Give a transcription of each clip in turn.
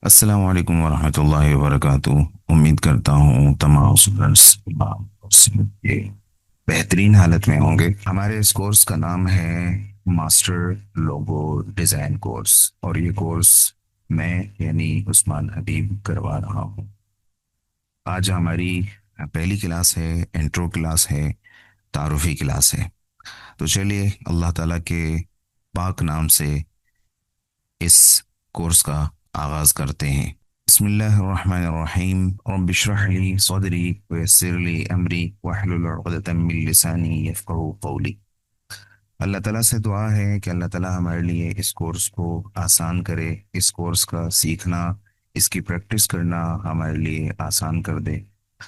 अस्सलाम वालेकुम वरहमतुल्लाहि वबरकातुहू। उम्मीद करता हूँ तमाम स्टूडेंट्स ये बेहतरीन हालत में होंगे। हमारे इस कोर्स का नाम है मास्टर लोगो डिज़ाइन कोर्स, और ये कोर्स मैं यानी उस्मान हबीब करवा रहा हूँ। आज हमारी पहली क्लास है, इंट्रो क्लास है, तारुफी क्लास है। तो चलिए अल्लाह ताला के पाक नाम से इस कोर्स का आगाज़ करते हैं। बिस्मिल्लाहिर्रहमानिर्रहीम रब्बि इश्रह ली सदरी वयस्सिर ली अमरी वहलुल उक़दतम मिन लिसानी यफ़क़हू क़ौली। अल्लाह ताला से दुआ है कि अल्लाह ताला हमारे लिए इस कोर्स को आसान करे, इस कोर्स का सीखना, इसकी प्रैक्टिस करना हमारे लिए आसान कर दे।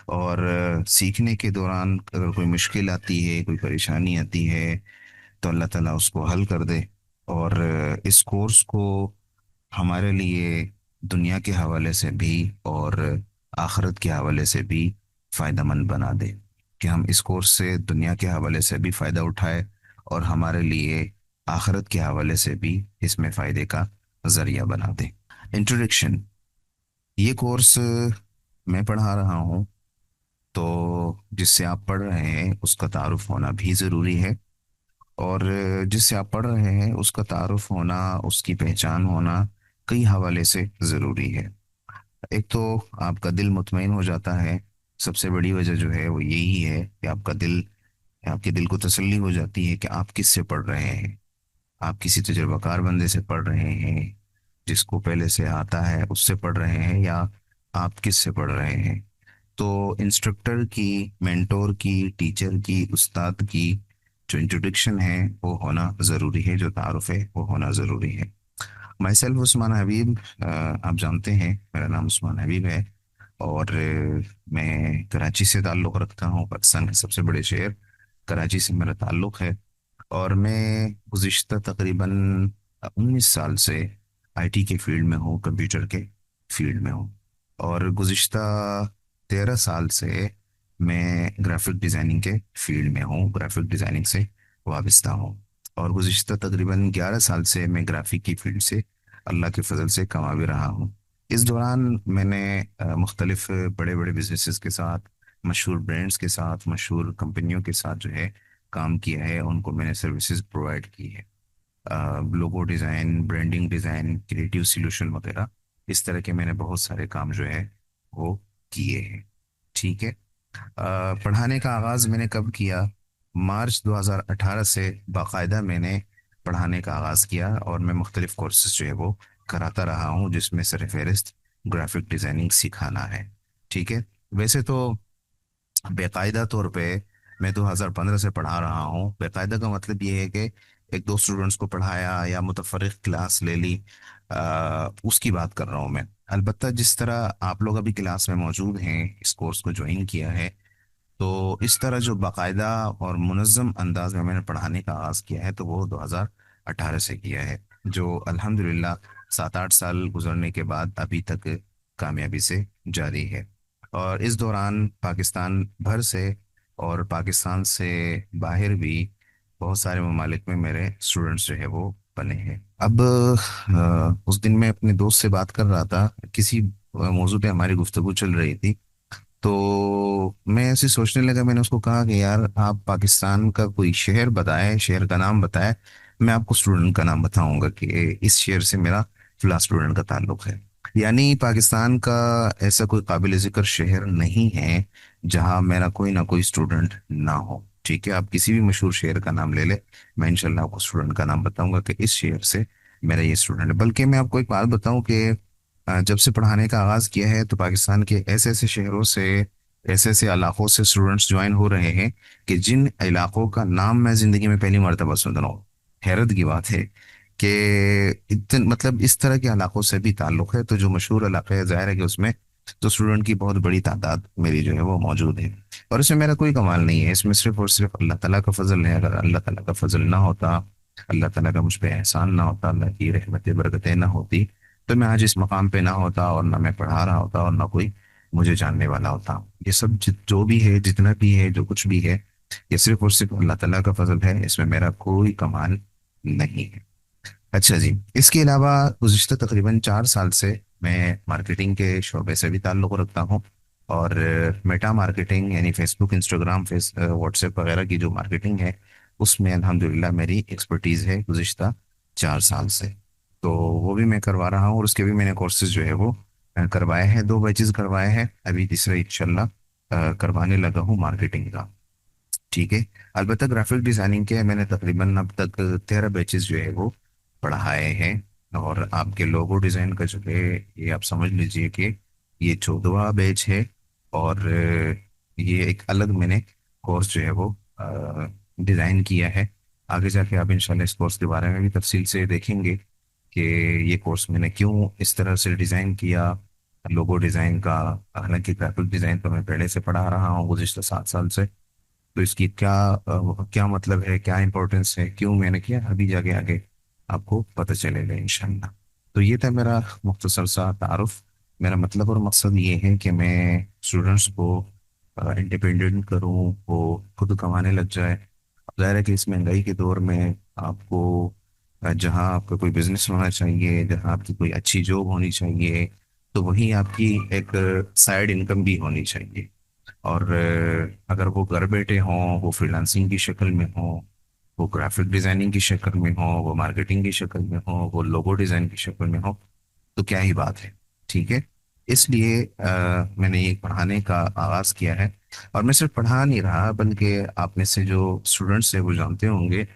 और सीखने के दौरान अगर कोई मुश्किल आती है, कोई परेशानी आती है, तो अल्लाह ताला उसको हल कर दे। और इस कोर्स को हमारे लिए दुनिया के हवाले से भी और आखिरत के हवाले से भी फ़ायदेमंद बना दे, कि हम इस कोर्स से दुनिया के हवाले से भी फ़ायदा उठाए और हमारे लिए आखिरत के हवाले से भी इसमें फ़ायदे का ज़रिया बना दे। इंट्रोडक्शन। ये कोर्स मैं पढ़ा रहा हूँ, तो जिससे आप पढ़ रहे हैं उसका तारुफ होना भी ज़रूरी है। और जिससे आप पढ़ रहे हैं उसका तारुफ होना, उसकी पहचान होना कई हवाले से ज़रूरी है। एक तो आपका दिल मुतमईन हो जाता है। सबसे बड़ी वजह जो है वो यही है कि आपके दिल को तसल्ली हो जाती है कि आप किससे पढ़ रहे हैं। आप किसी तजुर्बाकार बंदे से पढ़ रहे हैं, जिसको पहले से आता है उससे पढ़ रहे हैं, या आप किससे पढ़ रहे हैं। तो इंस्ट्रक्टर की, मेंटोर की, टीचर की, उस्ताद की जो इंट्रोडक्शन है वो होना ज़रूरी है, जो तारुफ है वो होना ज़रूरी है। माई सेल्फ उस्मान हबीब। आप जानते हैं मेरा नाम उस्मान हबीब है। और मैं कराची से ताल्लुक़ रखता हूँ, पाकिस्तान के सबसे बड़े शहर कराची से मेरा ताल्लुक़ है। और मैं गुज़िश्ता तकरीबन 19 साल से आईटी के फील्ड में हूँ, कंप्यूटर के फील्ड में हूँ। और गुज़िश्ता 13 साल से मैं ग्राफिक डिज़ाइनिंग के फील्ड में हूँ, ग्राफिक डिज़ाइनिंग से वाबस्ता हूँ। और गुज़िश्ता तकरीबन 11 साल से मैं ग्राफिक की फील्ड से अल्लाह के फजल से कमा भी रहा हूँ। इस दौरान मैंने मुख्तलिफ बड़े बड़े बिजनेसेस के साथ, मशहूर ब्रांड्स के साथ, मशहूर कंपनियों के साथ जो है काम किया है, उनको मैंने सर्विसेज प्रोवाइड की है। Logo design, branding design, creative solution वगैरह, इस तरह के मैंने बहुत सारे काम जो है वो किए हैं। ठीक है। पढ़ाने का आगाज़ मैंने कब किया? मार्च 2018 से बाकायदा मैंने पढ़ाने का आगाज़ किया, और मैं मुख्तलिफ कोर्सेज जो है वो कराता रहा हूँ, जिसमें सर फहरिस्त ग्राफिक डिज़ाइनिंग सिखाना है। ठीक है। वैसे तो बेकायदा तौर पे मैं 2015 से पढ़ा रहा हूँ। बेकायदा का मतलब ये है कि एक दो स्टूडेंट्स को पढ़ाया या मुतफर्रिक क्लास ले ली, उसकी बात कर रहा हूँ मैं। अलबत्ता जिस तरह आप लोग अभी क्लास में मौजूद हैं, इस कोर्स को ज्वाइन किया है, तो इस तरह जो बाकायदा और मुनज़्ज़म अंदाज में मैंने पढ़ाने का आगाज़ किया है, तो वो 2018 से किया है, जो अल्हम्दुलिल्लाह 7-8 साल गुजरने के बाद अभी तक कामयाबी से जारी है। और इस दौरान पाकिस्तान भर से और पाकिस्तान से बाहर भी बहुत सारे ममालिक में मेरे स्टूडेंट्स जो है वो बने हैं। अब उस दिन मैं अपने दोस्त से बात कर रहा था, किसी मौजू पे हमारी गुफ्तगू चल रही थी। तो मैं ऐसे सोचने लगा, मैंने उसको कहा कि यार आप पाकिस्तान का कोई शहर बताएं, शहर का नाम बताएं, मैं आपको स्टूडेंट का नाम बताऊंगा कि इस शहर से मेरा फिलहाल स्टूडेंट का ताल्लुक है। यानी पाकिस्तान का ऐसा कोई काबिल जिक्र शहर नहीं है जहां मेरा कोई ना कोई स्टूडेंट ना हो। ठीक है, आप किसी भी मशहूर शहर का नाम ले ले, मैं इंशाल्लाह आपको स्टूडेंट का नाम बताऊंगा कि इस शहर से मेरा ये स्टूडेंट है। बल्कि मैं आपको एक बात बताऊं कि जब से पढ़ाने का आगाज़ किया है, तो पाकिस्तान के ऐसे ऐसे शहरों से, ऐसे ऐसे इलाकों से स्टूडेंट्स ज्वाइन हो रहे हैं कि जिन इलाकों का नाम मैं ज़िंदगी में पहली मर्तबा सुन रहा हूँ। हैरत की बात है कि मतलब इस तरह के इलाकों से भी ताल्लुक़ है। तो जो मशहूर इलाके है, ज़ाहिर है कि उसमें तो स्टूडेंट की बहुत बड़ी तादाद मेरी जो है वो मौजूद है। और इसमें मेरा कोई कमाल नहीं है, इसमें सिर्फ और सिर्फ अल्लाह ताला का फजल है। अगर अल्लाह ताला का फजल ना होता, अल्लाह ताला का मुझ पे एहसान ना होता, अल्लाह की रहमतें बरकतें ना होती, तो मैं आज इस मकाम पे ना होता, और ना मैं पढ़ा रहा होता, और ना कोई मुझे जानने वाला होता। ये सब जो भी है, जितना भी है, जो कुछ भी है, ये सिर्फ और सिर्फ अल्लाह ताला का फजल है, इसमें मेरा कोई कमाल नहीं है। अच्छा जी, इसके अलावा गुज़िश्ता तकरीबन 4 साल से मैं मार्केटिंग के शोबे से भी ताल्लुक़ रखता हूँ। और मेटा मार्केटिंग यानी फेसबुक, इंस्टाग्राम, व्हाट्सएप वगैरह की जो मार्केटिंग है, उसमें अल्हम्दुलिल्लाह मेरी एक्सपर्टीज़ है गुज़िश्ता 4 साल से। तो वो भी मैं करवा रहा हूँ, और उसके भी मैंने कोर्सेज जो है वो करवाए हैं, 2 बैचेस करवाए हैं, अभी तीसरा इंशाल्लाह करवाने लगा हूँ मार्केटिंग का। ठीक है। अलबत्ता ग्राफिक डिजाइनिंग के मैंने तकरीबन अब तक 13 बैचेस जो है वो पढ़ाए हैं। और आपके लोगो डिजाइन का जो है, ये आप समझ लीजिए कि ये 14वां बैच है। और ये एक अलग मैंने कोर्स जो है वो डिजाइन किया है। आगे जाके आप इंशाल्लाह इस कोर्स के बारे में भी तफसील से देखेंगे कि ये कोर्स मैंने क्यों इस तरह से डिजाइन किया, लोगो डिजाइन का। हालांकि ग्राफिक डिजाइन तो मैं पहले से पढ़ा रहा हूँ गुज़िश्ता 7 साल से। तो इसकी क्या मतलब है, क्या इंपॉर्टेंस है, क्यों मैंने किया, अभी जाके आगे आपको पता चलेगा इंशाल्लाह। तो ये था मेरा मुख्तसर सा तारुफ। मेरा मतलब और मकसद ये है कि मैं स्टूडेंट्स को इंडिपेंडेंट करूँ, वो खुद कमाने लग जाए। अब ज़ाहिर है कि इस महंगाई के दौर में आपको जहाँ आपका कोई बिजनेस होना चाहिए, जहाँ आपकी कोई अच्छी जॉब होनी चाहिए, तो वहीं आपकी एक साइड इनकम भी होनी चाहिए। और अगर वो घर बैठे हों, वो फ्रीलांसिंग की शक्ल में हो, वो ग्राफिक डिजाइनिंग की शक्ल में हो, वो मार्केटिंग की शक्ल में हो, वो लोगो डिजाइन की शक्ल में हो, तो क्या ही बात है। ठीक है। इसलिए मैंने ये पढ़ाने का आगाज किया है। और मैं सिर्फ पढ़ा नहीं रहा, बल्कि आप में से जो स्टूडेंट्स हैं वो जानते होंगे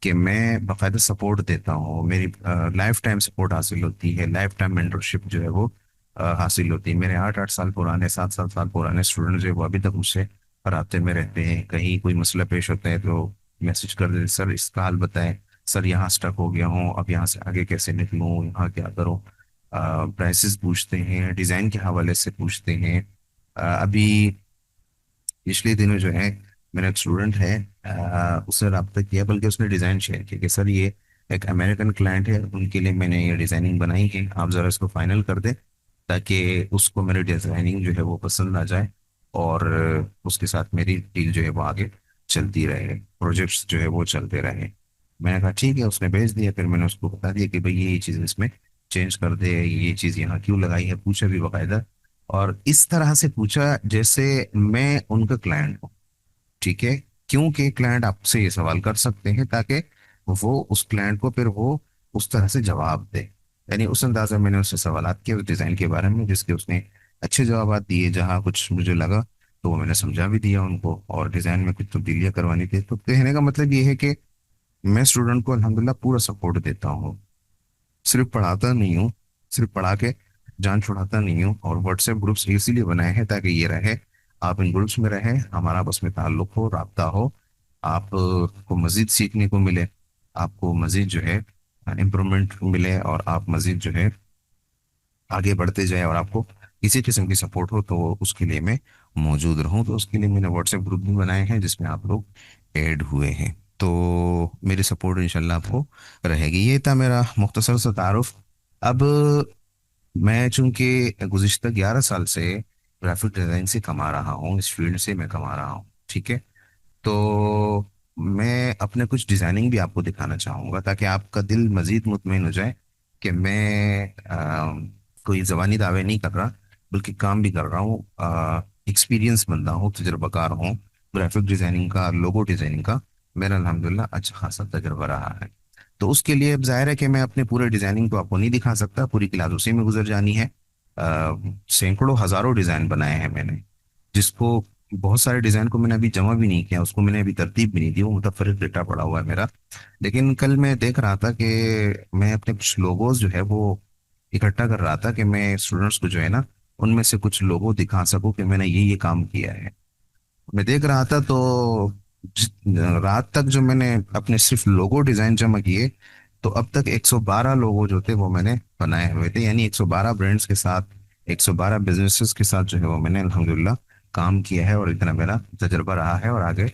कि मैं बाकायदा सपोर्ट देता हूँ। मेरी लाइफ टाइम सपोर्ट हासिल होती है, लाइफ टाइम मेंटरशिप जो है वो हासिल होती है। मेरे 8-8 साल पुराने, 7-7 साल पुराने स्टूडेंट जो है वो अभी तक मुझसे राब्ते में रहते हैं। कहीं कोई मसला पेश होता है तो मैसेज कर देते, सर इसका हल बताएं, सर यहाँ स्टक हो गया हूँ, अब यहाँ से आगे कैसे निकलूँ, यहाँ क्या करूँ। प्राइसेस पूछते हैं, डिज़ाइन के हवाले से पूछते हैं। अभी पिछले दिनों जो है, मेरा एक स्टूडेंट है, उसने रब्ता किया, बल्कि उसने डिज़ाइन शेयर किया कि सर ये एक अमेरिकन क्लाइंट है, उनके लिए मैंने ये डिज़ाइनिंग बनाई है, आप ज़रा इसको फाइनल कर दें, ताकि उसको मेरी डिज़ाइनिंग जो है वो पसंद आ जाए। और उसके साथ मेरी डील जो है वो आगे चलती रहे, प्रोजेक्ट्स जो है वो चलते रहे। मैंने कहा ठीक है, उसने भेज दिया। फिर मैंने उसको बता दिया कि भाई ये चीज़ इसमें चेंज कर दे, ये चीज़ यहाँ क्यों लगाई है, पूछा भी बाकायदा। और इस तरह से पूछा जैसे मैं उनका क्लाइंट हूँ। ठीक है। क्योंकि क्लाइंट आपसे ये सवाल कर सकते हैं, ताकि वो उस क्लाइंट को फिर वो उस तरह से जवाब दे। यानी उस अंदाजा मैंने उससे सवालात किए उस डिज़ाइन के बारे में, जिसके उसने अच्छे जवाब दिए। जहाँ कुछ मुझे लगा तो वो मैंने समझा भी दिया उनको, और डिज़ाइन में कुछ तब्दीलियां करवानी थी। तो कहने का मतलब ये है कि मैं स्टूडेंट को अल्हम्दुलिल्लाह पूरा सपोर्ट देता हूँ। सिर्फ पढ़ाता नहीं हूँ, सिर्फ पढ़ा के जान छुड़ाता नहीं हूँ। और व्हाट्सएप ग्रुप्स इसीलिए बनाए हैं ताकि ये रहे, आप इन ग्रुप्स में रहें, हमारा आपस में ताल्लुक हो, राब्ता हो, आप को मजीद सीखने को मिले, आपको मजीद जो है इम्प्रूवमेंट मिले, और आप मजीद जो है आगे बढ़ते जाए, और आपको किसी किस्म की सपोर्ट हो तो उसके लिए मैं मौजूद रहूं। तो उसके लिए मैंने व्हाट्सएप ग्रुप भी बनाए हैं जिसमें आप लोग ऐड हुए हैं। तो मेरी सपोर्ट इंशाल्लाह आपको रहेगी। ये था मेरा मुख्तसर सा तारुफ। अब मैं चूंकि गुज़िश्ता 11 साल से ग्राफिक डिज़ाइन से कमा रहा हूँ, इस फील्ड से मैं कमा रहा हूँ। ठीक है। तो मैं अपने कुछ डिज़ाइनिंग भी आपको दिखाना चाहूँगा, ताकि आपका दिल मज़ीद मुतमईन हो जाए कि मैं कोई ज़बानी दावे नहीं कर रहा, बल्कि काम भी कर रहा हूँ। एक्सपीरियंस बंदा हूँ, तजुर्बाकार हूँ ग्राफिक डिज़ाइनिंग का, लोगो डिज़ाइनिंग का। मेरा अल्हम्दुलिल्लाह अच्छा खासा तजुर्बा रहा है। तो उसके लिए अब जाहिर है कि मैं अपने पूरे डिज़ाइनिंग को आपको नहीं दिखा सकता, पूरी क्लास उसी में गुजर जानी है। सैकड़ों हज़ारों डिज़ाइन बनाए हैं मैंने, जिसको बहुत सारे डिज़ाइन को मैंने अभी जमा भी नहीं किया, उसको मैंने अभी तरतीब भी नहीं दी, वो मुतफर्रिक डेटा पड़ा हुआ है मेरा। लेकिन कल मैं देख रहा था कि मैं अपने कुछ लोगोज जो है वो इकट्ठा कर रहा था, कि मैं स्टूडेंट्स को जो है ना, उनमें से कुछ लोगो दिखा सकूं कि मैंने ये काम किया है। मैं देख रहा था तो रात तक जो मैंने अपने सिर्फ लोगो डिजाइन जमा किए, तो अब तक 112 लोगो जो थे वो मैंने बनाए हुए थे। यानी 112 ब्रांड्स के साथ, 112 बिजनेसेस के साथ जो है वो मैंने अल्हम्दुलिल्लाह काम किया है, और इतना मेरा तजर्बा रहा है, और आगे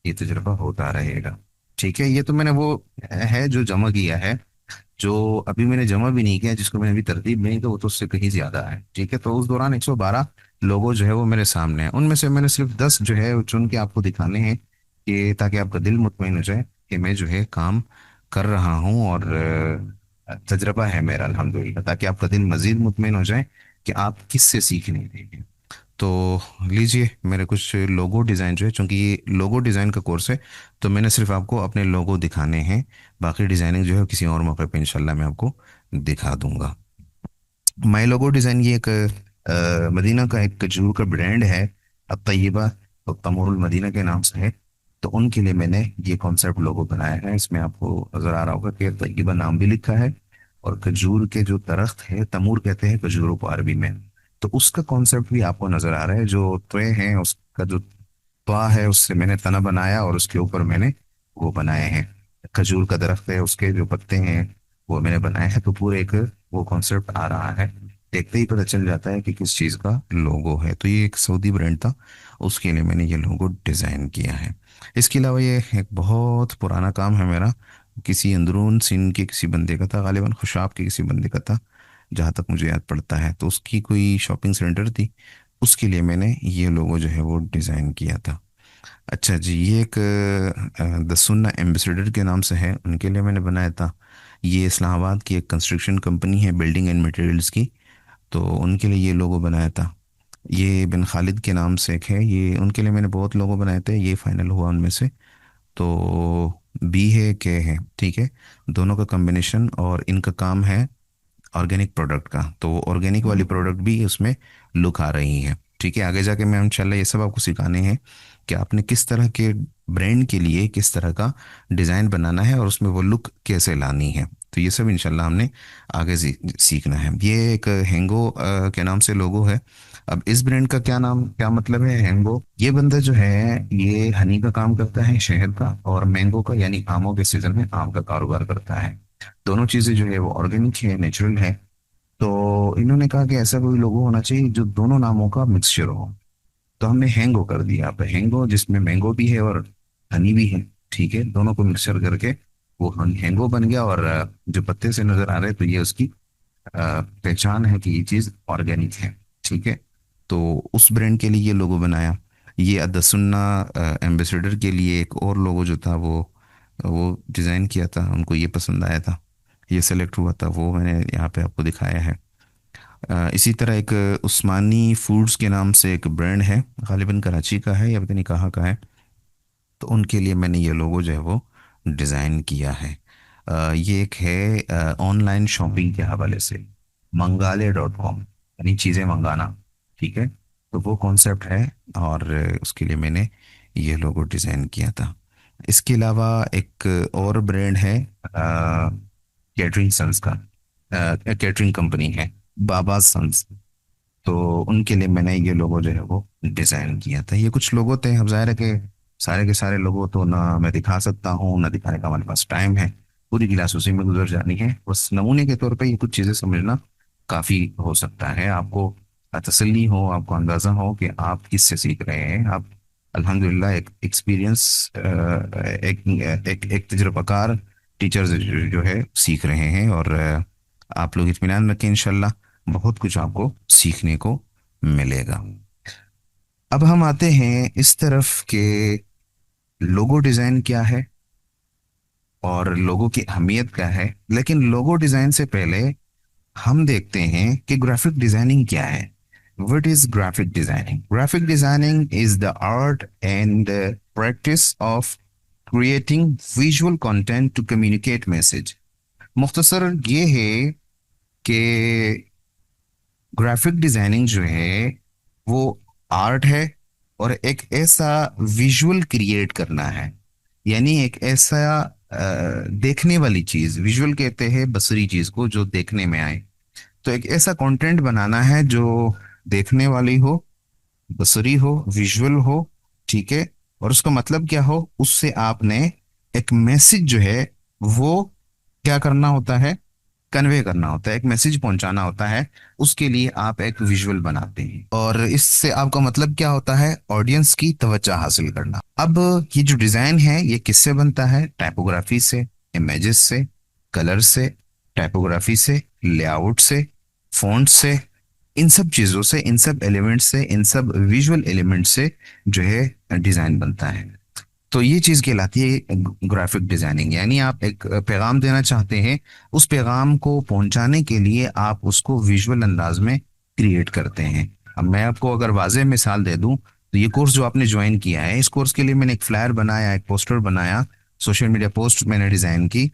ये तजर्बा होता रहेगा। ठीक है। ये तो मैंने वो है जो जमा किया है। जो अभी मैंने जमा भी नहीं किया, जिसको मैंने अभी तरतीब नहीं, तो वो तो उससे कहीं ज्यादा है। ठीक है। तो उस दौरान 112 लोगो जो है वो मेरे सामने है। उनमें से मैंने सिर्फ 10 जो है वो चुन के आपको दिखाने हैं, कि ताकि आपका दिल मुतमईन हो जाए कि मैं जो है काम कर रहा हूँ। और तजर्बा है मेरा अल्हम्दुलिल्लाह, ताकि आपका दिन मजीद मुतमिन हो जाए कि आप किससे सीखने देंगे। तो लीजिए, मेरे कुछ लोगो डिज़ाइन जो है, चूंकि ये लोगो डिज़ाइन का कोर्स है, तो मैंने सिर्फ आपको अपने लोगो दिखाने हैं। बाकी डिज़ाइनिंग जो है किसी और मौके पे इंशाल्लाह मैं आपको दिखा दूंगा। माई लोगो डिज़ाइन ये एक मदीना का एक खजूर का ब्रांड है, अब तय्यबा, तो तमरुल मदीना के नाम से है। तो उनके लिए मैंने ये कॉन्सेप्ट लोगो बनाया है। इसमें आपको नजर आ रहा होगा कि तय्यबा नाम भी लिखा है, और खजूर के जो दरख्त है, तमूर कहते हैं खजूरों को अरबी में, तो उसका कॉन्सेप्ट भी आपको नजर आ रहा है। जो त्वे है उसका जो त्वा है, उससे मैंने तना बनाया और उसके ऊपर मैंने वो बनाए हैं। खजूर का दरख्त है, उसके जो पत्ते हैं वो मैंने बनाए हैं। तो पूरे एक वो कॉन्सेप्ट आ रहा है, देखते ही पता चल जाता है कि किस चीज़ का लोगो है। तो ये एक सऊदी ब्रांड था, उसके लिए मैंने ये लोगो डिज़ाइन किया है। इसके अलावा ये एक बहुत पुराना काम है मेरा, किसी अंदरून सिंध के किसी बंदे का था, गालिबा खुशाब के किसी बंदे का था जहाँ तक मुझे याद पड़ता है। तो उसकी कोई शॉपिंग सेंटर थी, उसके लिए मैंने ये लोगो जो है वो डिज़ाइन किया था। अच्छा जी, ये एक द सुन्ना एम्बेसडर के नाम से है, उनके लिए मैंने बनाया था। ये इस्लामाबाद की एक कंस्ट्रक्शन कंपनी है, बिल्डिंग एंड मटेरियल्स की, तो उनके लिए ये लोगो बनाया था। ये बिन खालिद के नाम से एक है, ये उनके लिए मैंने बहुत लोगो बनाए थे, ये फाइनल हुआ उनमें से। तो बी है के है, ठीक है, दोनों का कॉम्बिनेशन, और इनका काम है ऑर्गेनिक प्रोडक्ट का, तो वो ऑर्गेनिक वाली प्रोडक्ट भी उसमें लुक आ रही है। ठीक है, आगे जाके मैं इंशाल्लाह ये सब आपको सिखाने हैं कि आपने किस तरह के ब्रांड के लिए किस तरह का डिज़ाइन बनाना है और उसमें वो लुक कैसे लानी है। तो ये सब इंशाल्लाह हमने आगे सीखना है। ये एक हैंगो के नाम से लोगो है। अब इस ब्रांड का क्या नाम, क्या मतलब है हैंगो, ये बंदा जो है ये हनी का काम करता है, शहद का, और मैंगो का यानी आमों के सीजन में आम का कारोबार करता है। दोनों चीजें जो है वो ऑर्गेनिक है, नेचुरल है। तो इन्होंने कहा कि ऐसा कोई लोगो होना चाहिए जो दोनों नामों का मिक्सचर हो। तो हमने हैंगो कर दिया। अब हैंगो जिसमें मैंगो भी है और हनी भी है, ठीक है, दोनों को मिक्सचर करके वो हैंगो बन गया। और जो पत्ते से नजर आ रहे हैं, तो ये उसकी पहचान है कि ये चीज ऑर्गेनिक है। ठीक है, तो उस ब्रांड के लिए ये लोगो बनाया। ये अदसुन्ना एम्बेसडर के लिए एक और लोगो जो था वो डिज़ाइन किया था, उनको ये पसंद आया था, ये सेलेक्ट हुआ था, वो मैंने यहाँ पे आपको दिखाया है। इसी तरह एक उस्मानी फूड्स के नाम से एक ब्रांड है, गालिबन कराची का है या पता नहीं कहाँ का है, तो उनके लिए मैंने ये लोगो जो है वो डिज़ाइन किया है। ये एक है ऑनलाइन शॉपिंग के हवाले से, मंगाले.com, यानी चीज़ें मंगाना। ठीक है, तो वो कॉन्सेप्ट है, और उसके लिए मैंने ये लोगो डिज़ाइन किया था। इसके अलावा एक और ब्रांड है कैटरिंग सन्स का, कैटरिंग कंपनी है बाबा सन्स। तो उनके लिए मैंने ये लोगो जो है वो डिजाइन किया था। ये कुछ लोगो थे, अब जाहिर है कि सारे के सारे लोगो तो ना मैं दिखा सकता हूँ ना दिखाने का हमारे पास टाइम है, पूरी क्लास उसी में गुजर जानी है। बस नमूने के तौर पे ये कुछ चीजें समझना काफी हो सकता है, आपको तसल्ली हो, आपको अंदाजा हो कि आप किससे सीख रहे हैं। आप अल्हम्दुलिल्लाह एक एक्सपीरियंस, एक तजुर्बाकार टीचर जो है सीख रहे हैं, और आप लोग इत्मीनान रखें, इंशाल्लाह बहुत कुछ आपको सीखने को मिलेगा। अब हम आते हैं इस तरफ के लोगो डिजाइन क्या है और लोगो की अहमियत क्या है। लेकिन लोगो डिजाइन से पहले हम देखते हैं कि ग्राफिक डिजाइनिंग क्या है। What is graphic designing? Graphic designing is the art and practice of creating visual content to communicate message। मुख्तसर ये है कि ग्राफिक डिजाइनिंग जो है वो आर्ट है, और एक ऐसा विजुअल क्रिएट करना है, यानी एक ऐसा देखने वाली चीज, विजुअल कहते हैं बसरी चीज को जो देखने में आए। तो एक ऐसा कंटेंट बनाना है जो देखने वाली हो, बसरी हो, विजुअल हो। ठीक है, और उसका मतलब क्या हो, उससे आपने एक मैसेज जो है वो क्या करना होता है, कन्वे करना होता है, एक मैसेज पहुंचाना होता है। उसके लिए आप एक विजुअल बनाते हैं, और इससे आपका मतलब क्या होता है, ऑडियंस की तवज्जो हासिल करना। अब ये जो डिजाइन है ये किससे बनता है, टाइपोग्राफी से, इमेजेस से, कलर से, टाइपोग्राफी से, लेआउट से, फॉन्ट से, इन सब चीजों से, इन सब एलिमेंट से, इन सब विजुअल एलिमेंट से जो है डिजाइन बनता है। तो ये चीज कहलाती है ग्राफिक डिजाइनिंग। यानी आप एक पैगाम देना चाहते हैं, उस पैगाम को पहुंचाने के लिए आप उसको विजुअल अंदाज में क्रिएट करते हैं। अब मैं आपको अगर वाज़ेह मिसाल दे दूं, तो ये कोर्स जो आपने ज्वाइन किया है, इस कोर्स के लिए मैंने एक फ्लायर बनाया, एक पोस्टर बनाया, सोशल मीडिया पोस्ट मैंने डिजाइन की।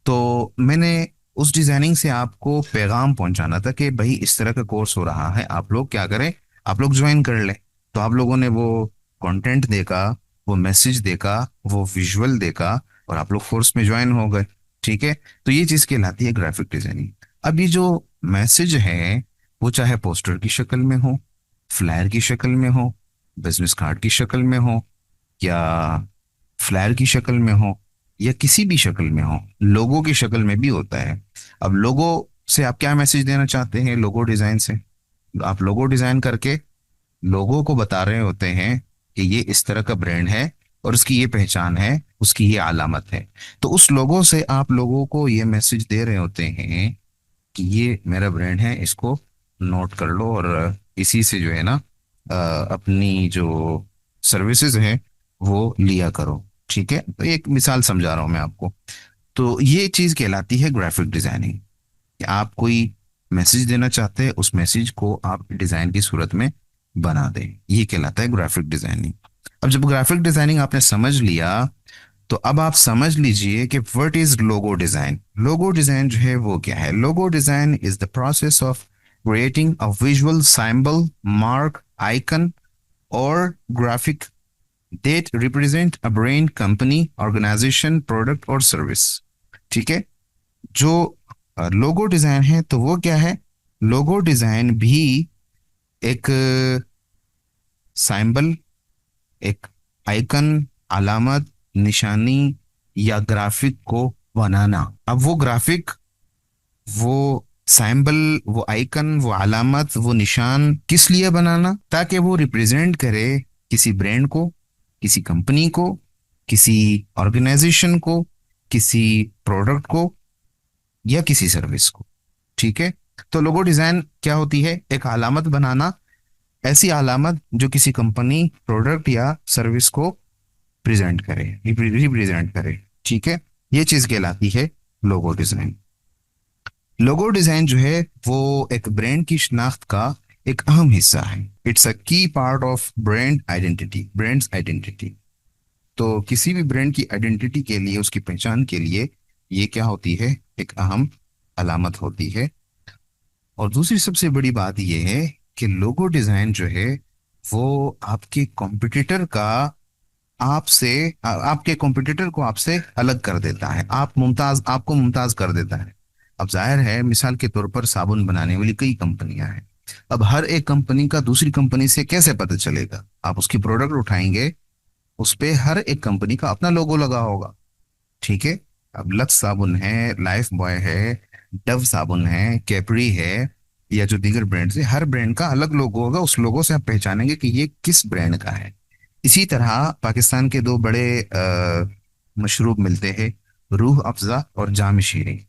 तो मैंने उस डिजाइनिंग से आपको पैगाम पहुंचाना था कि भाई इस तरह का कोर्स हो रहा है, आप लोग क्या करें, आप लोग ज्वाइन कर लें। तो आप लोगों ने वो कंटेंट देखा, वो मैसेज देखा, वो विजुअल देखा, और आप लोग कोर्स में ज्वाइन हो गए। ठीक है। तो ये चीज कहलाती है ग्राफिक डिजाइनिंग। अब ये जो मैसेज है, वो चाहे पोस्टर की शक्ल में हो, फ्लायर की शक्ल में हो, बिजनेस कार्ड की शक्ल में हो, या फ्लायर की शक्ल में हो, या किसी भी शक्ल में हो, लोगो की शक्ल में भी होता है। अब लोगो से आप क्या मैसेज देना चाहते हैं? लोगो डिजाइन से आप लोगो डिजाइन करके लोगों को बता रहे होते हैं कि ये इस तरह का ब्रांड है, और उसकी ये पहचान है, उसकी ये अलामत है। तो उस लोगों से आप लोगों को ये मैसेज दे रहे होते हैं कि ये मेरा ब्रांड है, इसको नोट कर लो, और इसी से जो है ना अपनी जो सर्विसेज है वो लिया करो। ठीक है। तो एक मिसाल समझा रहा हूँ मैं आपको। तो ये चीज कहलाती है ग्राफिक डिजाइनिंग, कि आप कोई मैसेज देना चाहते हैं, उस मैसेज को आप डिजाइन की सूरत में बना दें, ये कहलाता है ग्राफिक डिजाइनिंग। अब जब ग्राफिक डिजाइनिंग आपने समझ लिया, तो अब आप समझ लीजिए कि what is logo design. Logo design जो है वो क्या है? Logo design is the process of creating a visual symbol, mark, icon और graphic that represent a brand, company, organization, product और service। ठीक है। जो लोगो डिजाइन है, तो वो क्या है? लोगो डिजाइन भी एक सिंबल, एक आइकन, अलामत, निशानी या ग्राफिक को बनाना। अब वो ग्राफिक, वो सिंबल, वो आइकन, वो अलामत, वो निशान किस लिए बनाना? ताकि वो रिप्रेजेंट करे किसी ब्रांड को, किसी कंपनी को, किसी ऑर्गेनाइजेशन को, किसी प्रोडक्ट को, या किसी सर्विस को। ठीक है। तो लोगो डिजाइन क्या होती है? एक अलामत बनाना, ऐसी अलामत जो किसी कंपनी, प्रोडक्ट या सर्विस को प्रेजेंट करे, रिप्रेजेंट करे। ठीक है। ये चीज कहलाती है लोगो डिजाइन। लोगो डिजाइन जो है वो एक ब्रांड की शिनाख्त का एक अहम हिस्सा है। इट्स अ की part of brand identity, brands identity. तो किसी भी ब्रांड की आइडेंटिटी के लिए, उसकी पहचान के लिए, ये क्या होती है? एक अहम अलामत होती है। और दूसरी सबसे बड़ी बात यह है कि लोगो डिजाइन जो है वो आपके कॉम्पिटिटर का आपके कॉम्पिटिटर को आपसे अलग कर देता है, आपको मुमताज कर देता है। अब जाहिर है, मिसाल के तौर पर साबुन बनाने वाली कई कंपनियां हैं। अब हर एक कंपनी का दूसरी कंपनी से कैसे पता चलेगा? आप उसकी प्रोडक्ट उठाएंगे, उस पे हर एक कंपनी का अपना लोगो लगा होगा। ठीक है। अब लक्स साबुन है, लाइफ बॉय है, डव साबुन है, कैपरी है, या जो दीगर ब्रांड्स है, हर ब्रांड का अलग लोगो होगा। उस लोगो से आप पहचानेंगे कि ये किस ब्रांड का है। इसी तरह पाकिस्तान के दो बड़े मशरूब मिलते हैं, रूह अफ़ज़ा और जाम शीरी।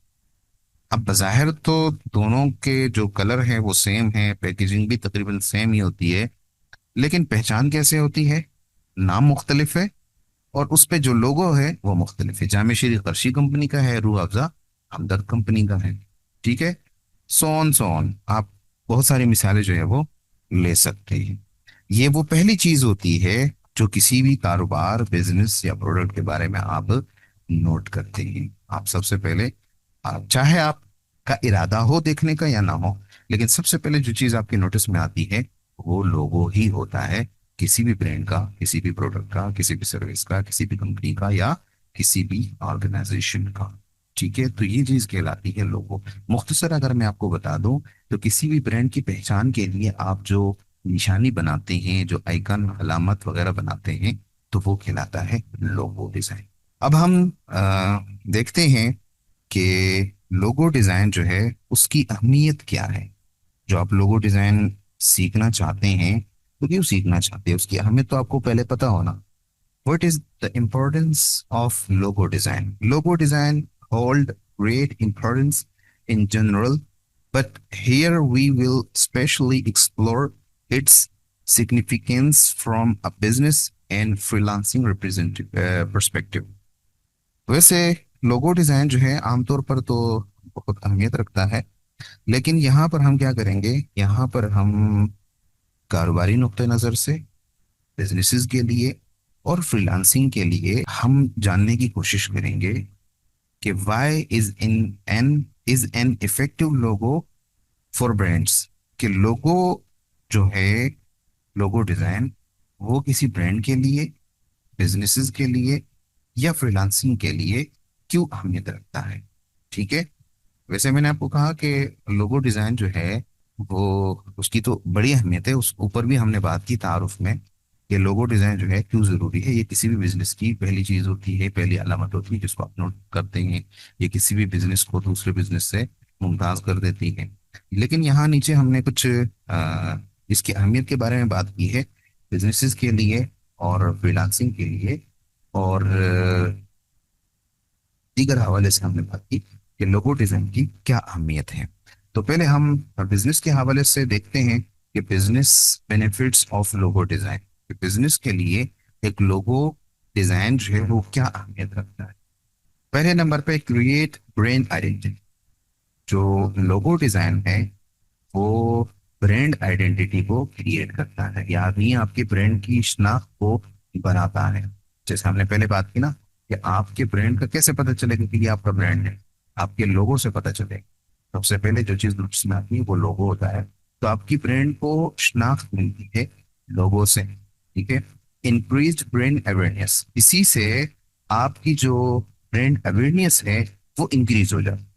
अब बज़ाहिर तो दोनों के जो कलर हैं वो सेम है, पैकेजिंग भी तकरीबन सेम ही होती है, लेकिन पहचान कैसे होती है? नाम मुख्तलिफ है, और उस पे जो लोगो है वो मुख्तलिफ है। जाम शीरी करशी कंपनी का है, रूह अफ़ज़ा हमदर्द कंपनी का है। ठीक है। सो ऑन आप बहुत सारी मिसालें जो है वो ले सकते हैं। ये वो पहली चीज होती है जो किसी भी कारोबार, बिजनेस या प्रोडक्ट के बारे में आप नोट करते हैं। आप सबसे पहले, आप चाहे आपका इरादा हो देखने का या ना हो, लेकिन सबसे पहले जो चीज आपके नोटिस में आती है वो लोगो ही होता है, किसी भी ब्रांड का, किसी भी प्रोडक्ट का, किसी भी सर्विस का, किसी भी कंपनी का, या किसी भी ऑर्गेनाइजेशन का। ठीक है। तो ये चीज कहलाती है लोगो। मुख्तसर अगर मैं आपको बता दूं, तो किसी भी ब्रांड की पहचान के लिए आप जो निशानी बनाते हैं, जो आइकन, अलामत वगैरह बनाते हैं, तो वो कहलाता है लोगो डिजाइन। अब हम देखते हैं कि लोगो डिजाइन जो है उसकी अहमियत क्या है। जो आप लोगो डिजाइन सीखना चाहते हैं, तो क्यों सीखना चाहते हैं, उसकी अहमियत तो आपको पहले पता होना। What is the importance of logo design? Logo design hold great importance in general, but here we will specially explore its significance from a business and freelancing representative perspective. वैसे लोगो डिजाइन जो है आमतौर पर तो बहुत अहमियत रखता है, लेकिन यहाँ पर हम क्या करेंगे, यहाँ पर हम कारोबारी नुक्ते नज़र से, बिजनेसेस के लिए और फ्रीलांसिंग के लिए हम जानने की कोशिश करेंगे कि why is an effective logo for brands. कि लोगो जो है, लोगो डिजाइन, वो किसी ब्रांड के लिए, बिजनेसेस के लिए या फ्रीलांसिंग के लिए क्यों अहमियत रखता है। ठीक है। वैसे मैंने आपको कहा कि लोगो डिजाइन जो है वो, उसकी तो बड़ी अहमियत है, उस ऊपर भी हमने बात की तारुफ में कि लोगो डिजाइन जो है क्यों जरूरी है। ये किसी भी बिजनेस की पहली चीज होती है, पहली अलामत होती है जिसको आप नोट करते हैं। ये किसी भी बिजनेस को दूसरे बिजनेस से मुमताज कर देती है। लेकिन यहाँ नीचे हमने कुछ इसकी अहमियत के बारे में बात की है, बिजनेसेस के लिए और फ्रीलांसिंग के लिए, और दीगर हवाले से हमने बात की कि लोगो डिजाइन की क्या अहमियत है। तो पहले हम बिजनेस के हवाले से देखते हैं कि business benefits of logo design. Business के लिए एक लोगो डिजाइन जो है वो क्या अहमियत रखता है। पहले नंबर पे क्रिएट ब्रांड आइडेंटिटी। जो लोगो डिजाइन है वो ब्रांड आइडेंटिटी को क्रिएट करता है, यानी आपके ब्रांड की शनाख्त को बनाता है। जैसे हमने पहले बात की ना कि आपके ब्रांड का कैसे पता चलेगा कि ये आपका ब्रांड है, आपके लोगो से पता चलेगा। सबसे पहले जो चीज उसमें आती है वो लोगो होता है। तो आपकी ब्रांड को शनाख्त मिलती है लोगो से। ठीक है। इंक्रीज्ड ब्रांड अवेयरनेस, इसी से आपकी जो ब्रांड अवेयरनेस है वो इंक्रीज हो जाती है।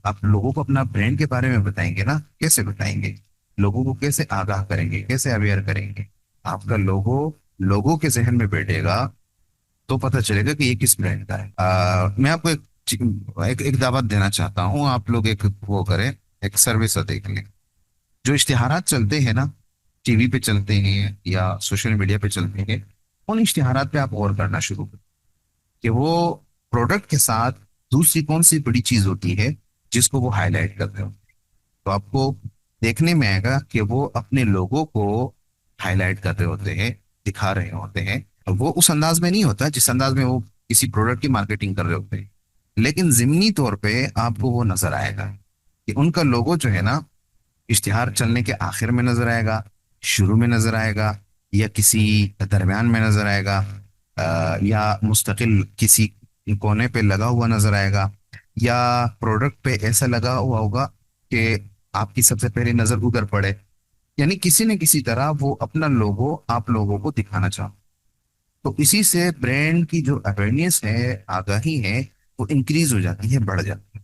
आप लोगों को अपना ब्रांड के बारे में बताएंगे ना, कैसे बताएंगे, लोगों को कैसे आगाह करेंगे, कैसे अवेयर करेंगे। आपका लोगो लोगों के जहन में बैठेगा तो पता चलेगा कि ये किस ब्रांड का है। मैं आपको एक दावत देना चाहता हूँ, आप लोग एक वो करें, एक सर्विस देख लें। जो इश्तिहारात चलते हैं ना, टीवी पे चलते हैं या सोशल मीडिया पे चलते हैं, उन इश्तिहारात पे आप गौर करना शुरू करें कि वो प्रोडक्ट के साथ दूसरी कौन सी बड़ी चीज होती है जिसको वो हाईलाइट कर रहे हो। तो आपको देखने में आएगा कि वो अपने लोगों को हाईलाइट कर रहे होते हैं, दिखा रहे होते हैं। और वो उस अंदाज में नहीं होता जिस अंदाज में वो किसी प्रोडक्ट की मार्केटिंग कर रहे होते हैं, लेकिन जिमनी तौर पे आपको वो नजर आएगा कि उनका लोगो जो है ना, इश्तिहार चलने के आखिर में नजर आएगा, शुरू में नजर आएगा, या किसी दरमियान में नजर आएगा, या मुस्तकिल किसी कोने पे लगा हुआ नजर आएगा, या प्रोडक्ट पे ऐसा लगा हुआ होगा कि आपकी सबसे पहले नजर उधर पड़े। यानी किसी न किसी तरह वो अपना लोगो आप लोगों को दिखाना चाहो। तो इसी से ब्रांड की जो अवेयरनेस है, आगाही है, वो इंक्रीज हो जाती है, बढ़ जाती है।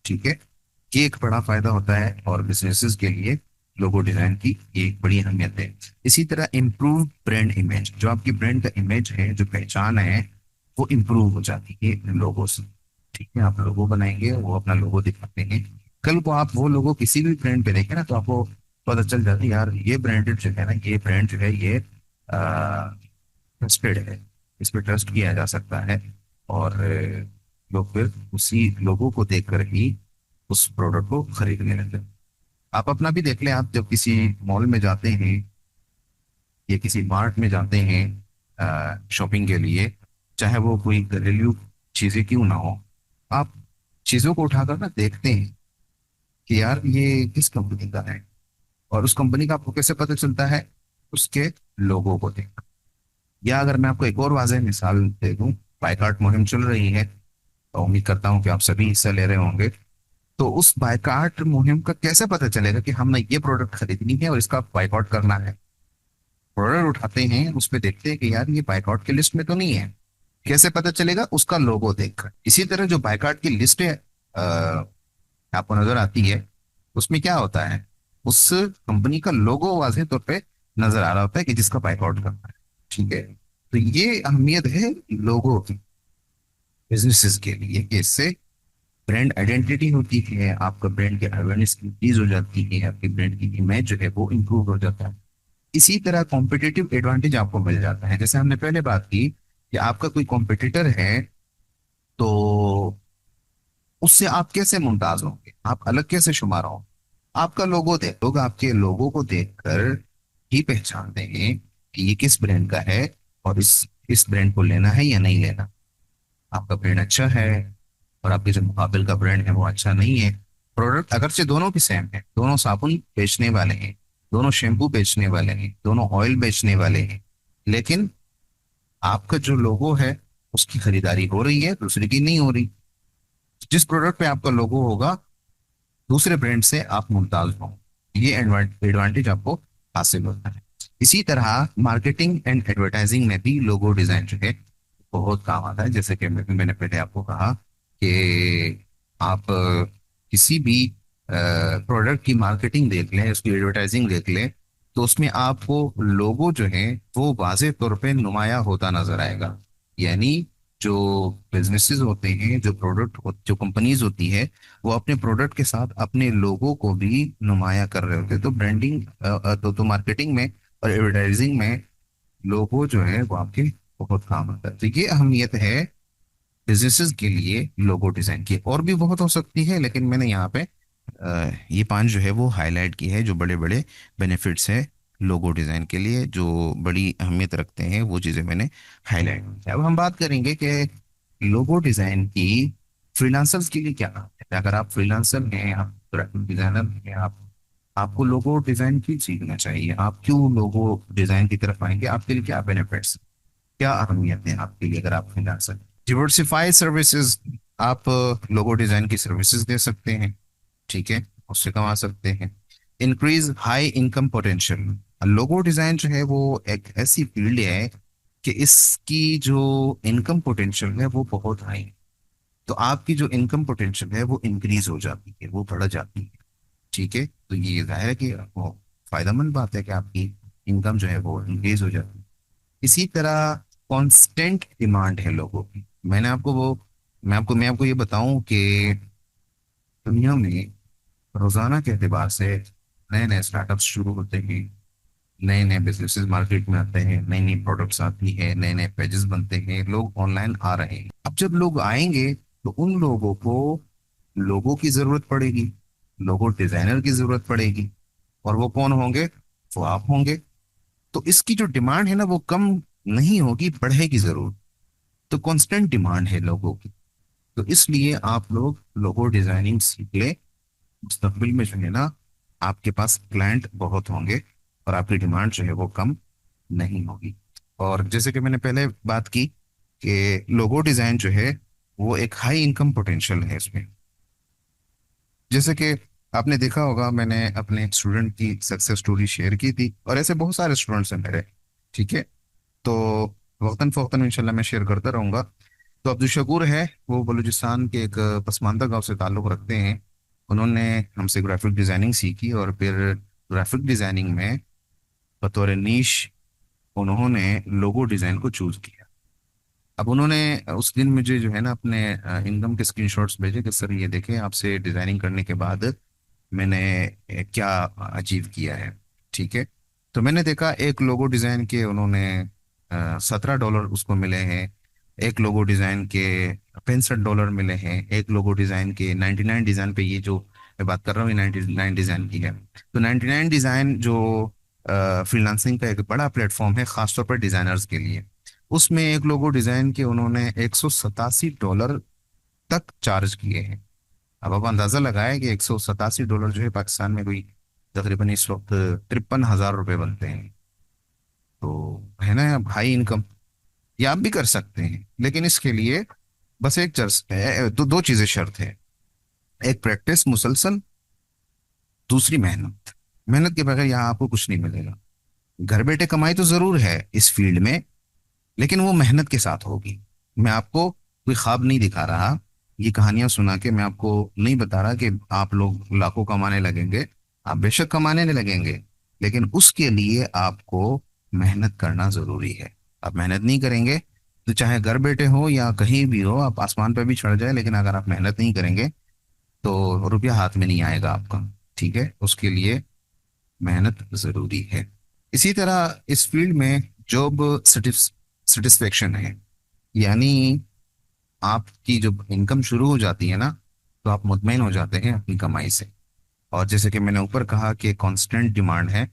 ठीक है। ये एक बड़ा फायदा होता है और बिजनेसेस के लिए लोगो डिजाइन की ये एक बड़ी अहमियत है। इसी तरह इम्प्रूव ब्रांड इमेज, जो आपकी ब्रांड का इमेज है, जो पहचान है, वो इम्प्रूव हो जाती है लोगों से। ठीक है। आप लोगो बनाएंगे, वो अपना लोगो दिखाते हैं, कल को आप वो लोगो किसी भी ब्रांड पे देखें ना तो आपको पता चल जाता है यार ये ब्रांडेड जो है ना, ये ब्रांड जो है ये ट्रस्टेड है, इस पे ट्रस्ट किया जा सकता है। और लोग फिर उसी लोगों को देखकर ही उस प्रोडक्ट को खरीदने लगते हैं। आप अपना भी देख लें, आप जब किसी मॉल में जाते हैं या किसी मार्ट में जाते हैं शॉपिंग के लिए, चाहे वो कोई घरेलू चीजें क्यों ना हो, आप चीजों को उठाकर ना देखते हैं कि यार ये किस कंपनी का है। और उस कंपनी का आपको कैसे पता चलता है, उसके लोगों को देख। या अगर मैं आपको एक और वाज़ेह मिसाल दे दूं, बाइकाट मुहिम चल रही है, तो उम्मीद करता हूं कि आप सभी हिस्सा ले रहे होंगे। तो उस बाइकाट मुहिम का कैसे पता चलेगा कि हमने ये प्रोडक्ट खरीदनी है और इसका बाइकआउट करना है। प्रोडक्ट उठाते हैं, उस पे देखते हैं कि यार ये बाइकआउट की लिस्ट में तो नहीं है। कैसे पता चलेगा, उसका लोगो देखकर। इसी तरह जो बाइकआउट की लिस्ट है आपको नजर आती है, उसमें क्या होता है, उस कंपनी का लोगो वाज़ेह तौर पे नजर आ रहा होता है कि जिसका बाइकआउट करना है। ठीक है। तो ये अहमियत है लोगो की बिजनेसेस के लिए कि इससे ब्रांड आइडेंटिटी होती है, आपका ब्रांड की अवेयरनेस इंक्रीज हो जाती है, आपके ब्रांड की इमेज जो है वो इंप्रूव हो जाता है। इसी तरह कॉम्पिटिटिव एडवांटेज आपको मिल जाता है। जैसे हमने पहले बात की कि आपका कोई कॉम्पिटिटर है तो उससे आप कैसे मुमताज होंगे, आप अलग कैसे शुमार होंगे। आपका लोगो देख, लोग आपके लोगों को देखकर ही पहचानते हैं कि ये किस ब्रांड का है और इस ब्रांड को लेना है या नहीं लेना। आपका ब्रांड अच्छा है और आपके जो मुकाबिल का ब्रांड है वो अच्छा नहीं है। प्रोडक्ट अगरचे दोनों की सेम है, दोनों साबुन बेचने वाले हैं, दोनों शैम्पू बेचने वाले हैं, दोनों ऑयल बेचने वाले हैं, लेकिन आपका जो लोगो है उसकी खरीदारी हो रही है, दूसरे की नहीं हो रही। जिस प्रोडक्ट पे आपका लोगो होगा दूसरे ब्रांड से आप मुमताज हो, ये एडवांटेज आपको हासिल होता है। इसी तरह मार्केटिंग एंड एडवर्टाइजिंग में भी लोगो डिजाइन जो है बहुत काम आता है। जैसे कि मैंने पहले आपको कहा कि आप किसी भी प्रोडक्ट की मार्केटिंग देख लें, उसकी एडवर्टाइजिंग देख लें, तो उसमें आपको लोगो जो है वो वाज़ेह तौर पे नुमाया होता नजर आएगा। यानी जो बिजनेसेस होते हैं, जो जो कंपनीज होती है, वो अपने प्रोडक्ट के साथ अपने लोगों को भी नुमाया कर रहे होते हैं। तो ब्रांडिंग तो मार्केटिंग में और एडवर्टाइजिंग में लोगो जो है वो आपके बहुत काम आता है। तो ये अहमियत है बिजनेसेस के लिए लोगो डिजाइन की। और भी बहुत हो सकती है, लेकिन मैंने यहाँ पे ये पांच जो है वो हाईलाइट की है, जो बड़े बड़े बेनिफिट्स है लोगो डिजाइन के लिए, जो बड़ी अहमियत रखते हैं, वो चीजें मैंने हाईलाइट की। अब हम बात करेंगे कि लोगो डिजाइन की फ्रीलांसर्स के लिए क्या है। अगर आप फ्रीलांसर हैं, आप ग्राफिक डिजाइनर हैं, आप आपको लोगो डिजाइन क्यों सीखना चाहिए, आप क्यों लोगो डिजाइन की तरफ आएंगे, आपके लिए क्या बेनिफिट्स, क्या अहमियत है आपके लिए अगर आप फ्रीलांसर। डिवर्सिफाई सर्विसेज, आप लोगो डिजाइन की सर्विसेज दे सकते हैं, ठीक है, उससे कमा सकते हैं। Increase high income potential, logo design जो है वो एक ऐसी फील्ड है कि इसकी जो इनकम पोटेंशियल है वो बहुत हाई है। तो आपकी जो इनकम पोटेंशियल है वो इंक्रीज हो जाती है, वो बढ़ जाती है, ठीक है। तो ये जाहिर है कि वो फायदेमंद बात है कि आपकी इनकम जो है वो इंक्रीज हो जाती है। इसी तरह कांस्टेंट डिमांड है लोगों की। मैं आपको ये बताऊं कि दुनिया में रोजाना के एतबार से नए नए स्टार्टअप्स शुरू होते हैं, नए नए बिजनेसेस मार्केट में आते हैं, नई नई प्रोडक्ट्स आती है, नए नए पेजेस बनते हैं, लोग ऑनलाइन आ रहे हैं। अब जब लोग आएंगे तो उन लोगों को लोगों की जरूरत पड़ेगी, लोगो डिजाइनर की जरूरत पड़ेगी, और वो कौन होंगे, वो आप होंगे। तो इसकी जो डिमांड है ना वो कम नहीं होगी, बढ़ेगी जरूर। तो कांस्टेंट डिमांड है लोगों की। तो इसलिए आप लोग लोगो डिजाइनिंग सीख ले, मुस्तकबिल में जो है ना आपके पास क्लाइंट बहुत होंगे और आपकी डिमांड जो है वो कम नहीं होगी। और जैसे कि मैंने पहले बात की कि लोगो डिजाइन जो है वो एक हाई इनकम पोटेंशियल है इसमें। जैसे कि आपने देखा होगा, मैंने अपने स्टूडेंट की सक्सेस स्टोरी शेयर की थी, और ऐसे बहुत सारे स्टूडेंट्स हैं मेरे, ठीक है। तो वक्तन फ़ौक्तन इंशाल्लाह मैं शेयर करता रहूंगा। तो अब्दुल शकूर है, वो बलूचिस्तान के एक पसमानदा गांव से ताल्लुक़ रखते हैं। उन्होंने हमसे ग्राफिक डिज़ाइनिंग सीखी और फिर ग्राफिक डिज़ाइनिंग में बतौर नीश उन्होंने लोगो डिज़ाइन को चूज़ किया। अब उन्होंने उस दिन मुझे जो है ना अपने इनकम के स्क्रीनशॉट्स भेजे कि सर ये देखें आपसे डिज़ाइनिंग करने के बाद मैंने क्या अचीव किया है, ठीक है। तो मैंने देखा एक लोगो डिज़ाइन के उन्होंने $17 उसको मिले हैं, एक लोगो डिज़ाइन के $65 मिले हैं, एक लोगो डिज़ाइन के 99 डिज़ाइन पे, ये जो मैं बात कर रहा हूँ ये 99 डिज़ाइन की है। तो 99 डिज़ाइन जो फ्रीलांसिंग का एक बड़ा प्लेटफॉर्म है खासतौर पर डिज़ाइनर्स के लिए, उसमें एक लोगो डिज़ाइन के उन्होंने $187 तक चार्ज किए हैं। अब आप अंदाजा लगाएं कि $187 जो है पाकिस्तान में कोई तकरीबन इस वक्त 53,000 रुपये बनते हैं। तो है ना अब हाई इनकम, ये आप भी कर सकते हैं, लेकिन इसके लिए बस एक चर्च है, दो चीजें शर्त है। एक प्रैक्टिस मुसलसल, दूसरी मेहनत। मेहनत के बगैर यहाँ आपको कुछ नहीं मिलेगा। घर बैठे कमाई तो जरूर है इस फील्ड में, लेकिन वो मेहनत के साथ होगी। मैं आपको कोई ख्वाब नहीं दिखा रहा, ये कहानियां सुना के मैं आपको नहीं बता रहा कि आप लोग लाखों कमाने लगेंगे। आप बेशक कमाने नहीं लगेंगे, लेकिन उसके लिए आपको मेहनत करना जरूरी है। आप मेहनत नहीं करेंगे तो चाहे घर बैठे हो या कहीं भी हो, आप आसमान पर भी चढ़ जाए, लेकिन अगर आप मेहनत नहीं करेंगे तो रुपया हाथ में नहीं आएगा आपका, ठीक है। उसके लिए मेहनत जरूरी है। इसी तरह इस फील्ड में जॉब सेटिस्फेक्शन है, यानी आपकी जब इनकम शुरू हो जाती है ना तो आप मुतमईन हो जाते हैं अपनी कमाई से। और जैसे कि मैंने ऊपर कहा कि कांस्टेंट डिमांड है,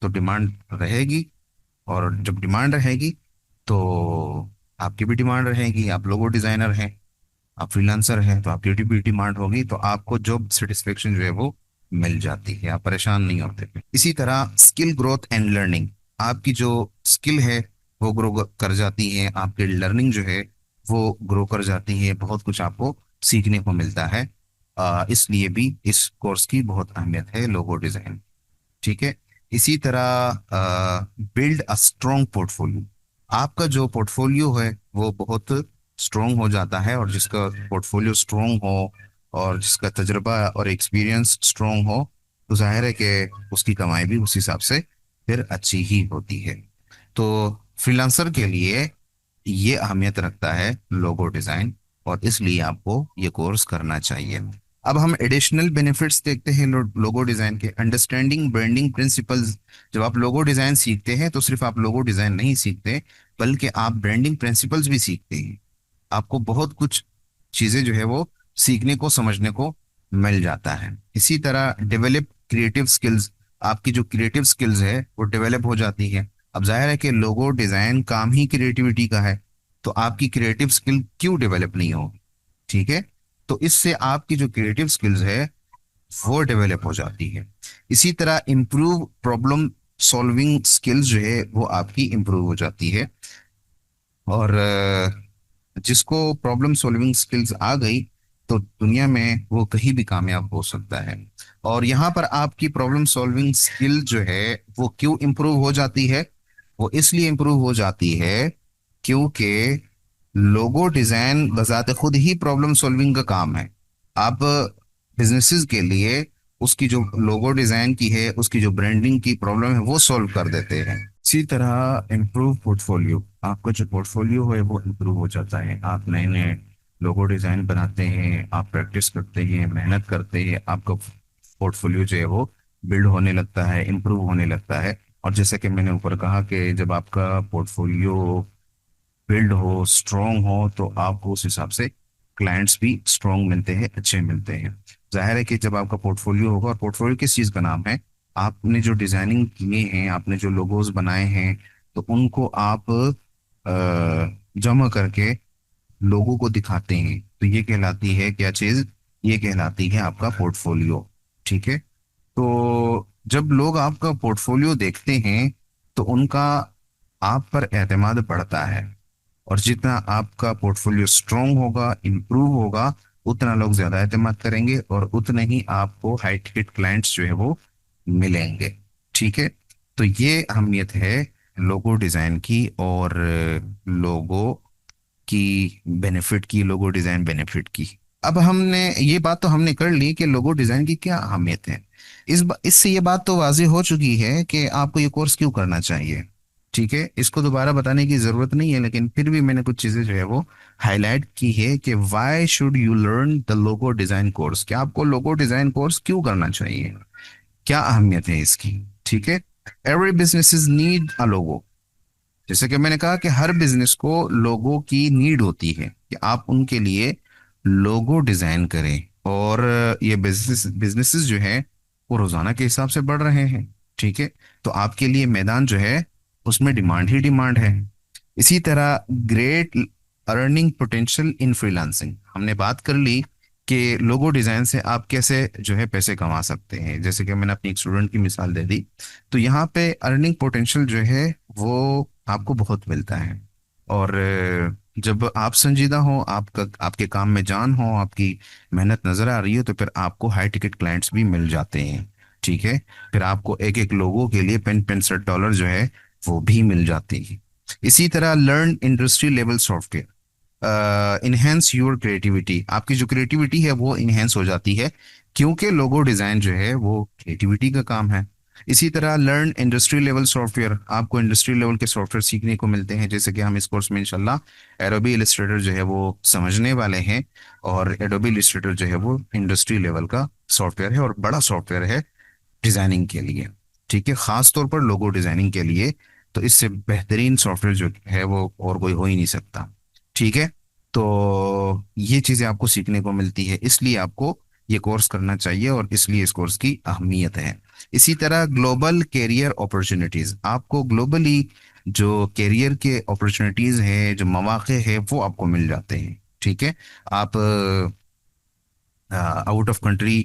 तो डिमांड रहेगी, और जब डिमांड रहेगी तो आपकी भी डिमांड रहेगी। आप लोगो डिजाइनर हैं, आप फ्रीलांसर हैं, तो आपकी भी डिमांड होगी, तो आपको जॉब सेटिस्फेक्शन जो है वो मिल जाती है, आप परेशान नहीं होते। इसी तरह स्किल ग्रोथ एंड लर्निंग, आपकी जो स्किल है वो ग्रो कर जाती है, आपकी लर्निंग जो है वो ग्रो कर जाती है, बहुत कुछ आपको सीखने को मिलता है। इसलिए भी इस कोर्स की बहुत अहमियत है, लोगो डिजाइन। ठीक है। इसी तरह बिल्ड अ स्ट्रॉन्ग पोर्टफोलियो, आपका जो पोर्टफोलियो है वो बहुत स्ट्रॉन्ग हो जाता है, और जिसका पोर्टफोलियो स्ट्रॉन्ग हो और जिसका तजुर्बा और एक्सपीरियंस स्ट्रॉन्ग हो, तो जाहिर है कि उसकी कमाई भी उस हिसाब से फिर अच्छी ही होती है। तो फ्रीलांसर के लिए ये अहमियत रखता है लोगो डिजाइन, और इसलिए आपको ये कोर्स करना चाहिए। अब हम एडिशनल बेनिफिट्स देखते हैं लोगो डिजाइन के। अंडरस्टैंडिंग ब्रांडिंग प्रिंसिपल्स, जब आप लोगो डिजाइन सीखते हैं तो सिर्फ आप लोगो डिजाइन नहीं सीखते, बल्कि आप ब्रांडिंग प्रिंसिपल्स भी सीखते हैं। आपको बहुत कुछ चीजें जो है वो सीखने को समझने को मिल जाता है। इसी तरह डेवलप क्रिएटिव स्किल्स, आपकी जो क्रिएटिव स्किल्स है वो डेवलप हो जाती है। अब जाहिर है कि लोगो डिजाइन काम ही क्रिएटिविटी का है, तो आपकी क्रिएटिव स्किल क्यों डेवलप नहीं होगी? ठीक है। तो इससे आपकी जो क्रिएटिव स्किल्स है वो डेवलप हो जाती है। इसी तरह इम्प्रूव प्रॉब्लम सॉल्विंग स्किल्स जो है वो आपकी इम्प्रूव हो जाती है। और जिसको प्रॉब्लम सॉल्विंग स्किल्स आ गई, तो दुनिया में वो कहीं भी कामयाब हो सकता है। और यहाँ पर आपकी प्रॉब्लम सॉल्विंग स्किल जो है वो क्यों इम्प्रूव हो जाती है? वो इसलिए इम्प्रूव हो जाती है क्योंकि लोगो डिजाइन बजाते खुद ही प्रॉब्लम सॉल्विंग का काम है। आप बिजनेसेस के लिए उसकी जो लोगो डिजाइन की है, उसकी जो ब्रांडिंग की प्रॉब्लम है वो सॉल्व कर देते हैं। इसी तरह इम्प्रूव पोर्टफोलियो, आपका जो पोर्टफोलियो है वो इम्प्रूव हो जाता है। आप नए नए लोगो डिजाइन बनाते हैं, आप प्रैक्टिस करते हैं, मेहनत करते हैं, आपका पोर्टफोलियो जो है वो बिल्ड होने लगता है, इम्प्रूव होने लगता है। और जैसे कि मैंने ऊपर कहा कि जब आपका पोर्टफोलियो बिल्ड हो, स्ट्रोंग हो, तो आपको उस हिसाब से क्लाइंट्स भी स्ट्रोंग मिलते हैं, अच्छे मिलते हैं। जाहिर है कि जब आपका पोर्टफोलियो होगा, और पोर्टफोलियो किस चीज़ का नाम है, आपने जो डिजाइनिंग किए हैं, आपने जो लोगोज बनाए हैं, तो उनको आप जमा करके लोगों को दिखाते हैं, तो ये कहलाती है क्या चीज़? ये कहलाती है आपका पोर्टफोलियो। ठीक है। तो जब लोग आपका पोर्टफोलियो देखते हैं तो उनका आप पर एतमाद बढ़ता है, और जितना आपका पोर्टफोलियो स्ट्रोंग होगा, इम्प्रूव होगा, उतना लोग ज्यादा एतमाद करेंगे, और उतने ही आपको हाई टिकट क्लाइंट्स जो है वो मिलेंगे। ठीक है। तो ये अहमियत है लोगो डिजाइन की, और लोगो की बेनिफिट की, लोगो डिजाइन बेनिफिट की। अब हमने ये बात तो हमने कर ली कि लोगो डिजाइन की क्या अहमियत है। इससे ये बात तो वाज़ेह हो चुकी है कि आपको ये कोर्स क्यों करना चाहिए। ठीक है, इसको दोबारा बताने की जरूरत नहीं है, लेकिन फिर भी मैंने कुछ चीजें जो है वो हाईलाइट की है कि why should you learn the logo design course, क्या आपको लोगो डिजाइन कोर्स क्यों करना चाहिए, क्या अहमियत है इसकी। ठीक है। एवरी बिजनेसेस नीड अ लोगो, जैसे कि मैंने कहा कि हर बिजनेस को लोगों की नीड होती है कि आप उनके लिए लोगो डिजाइन करें। और ये बिजनेसेस जो है वो रोजाना के हिसाब से बढ़ रहे हैं। ठीक है। तो आपके लिए मैदान जो है उसमें डिमांड ही डिमांड है। इसी तरह great earning potential in freelancing, हमने बात कर ली कि लोगो डिजाइन से आप कैसे जो है पैसे कमा सकते हैं, जैसे कि मैंने अपनी एक स्टूडेंट की मिसाल दे दी। तो यहाँ पे अर्निंग पोटेंशियल जो है वो आपको बहुत मिलता है। और जब आप संजीदा हो, आपका आपके काम में जान हो, आपकी मेहनत नजर आ रही हो, तो फिर आपको हाई टिकट क्लाइंट्स भी मिल जाते हैं। ठीक है। फिर आपको एक एक लोगों के लिए 65 डॉलर जो है वो भी मिल जाते हैं। इसी तरह learn industry level software, enhance your creativity, आपकी जो क्रिएटिविटी है वो इनहेंस हो जाती है, क्योंकि लोगो डिजाइन जो है वो क्रिएटिविटी का काम है। इसी तरह लर्न इंडस्ट्री लेवल सॉफ्टवेयर, आपको इंडस्ट्री लेवल के सॉफ्टवेयर सीखने को मिलते हैं, जैसे कि हम इस कोर्स में इंशाल्लाह एडोबी इलस्ट्रेटर जो है वो समझने वाले हैं। और एडोबी इलस्ट्रेटर जो है वो इंडस्ट्री लेवल का सॉफ्टवेयर है, और बड़ा सॉफ्टवेयर है डिजाइनिंग के लिए। ठीक है, खास तौर पर लोगो डिजाइनिंग के लिए। तो इससे बेहतरीन सॉफ्टवेयर जो है वो और कोई हो ही नहीं सकता। ठीक है। तो ये चीजें आपको सीखने को मिलती है, इसलिए आपको ये कोर्स करना चाहिए, और इसलिए इस कोर्स की अहमियत है। इसी तरह ग्लोबल कैरियर अपॉर्चुनिटीज, आपको ग्लोबली जो करियर के अपॉर्चुनिटीज है, जो मौके है, वो आपको मिल जाते हैं। ठीक है। आप आउट ऑफ कंट्री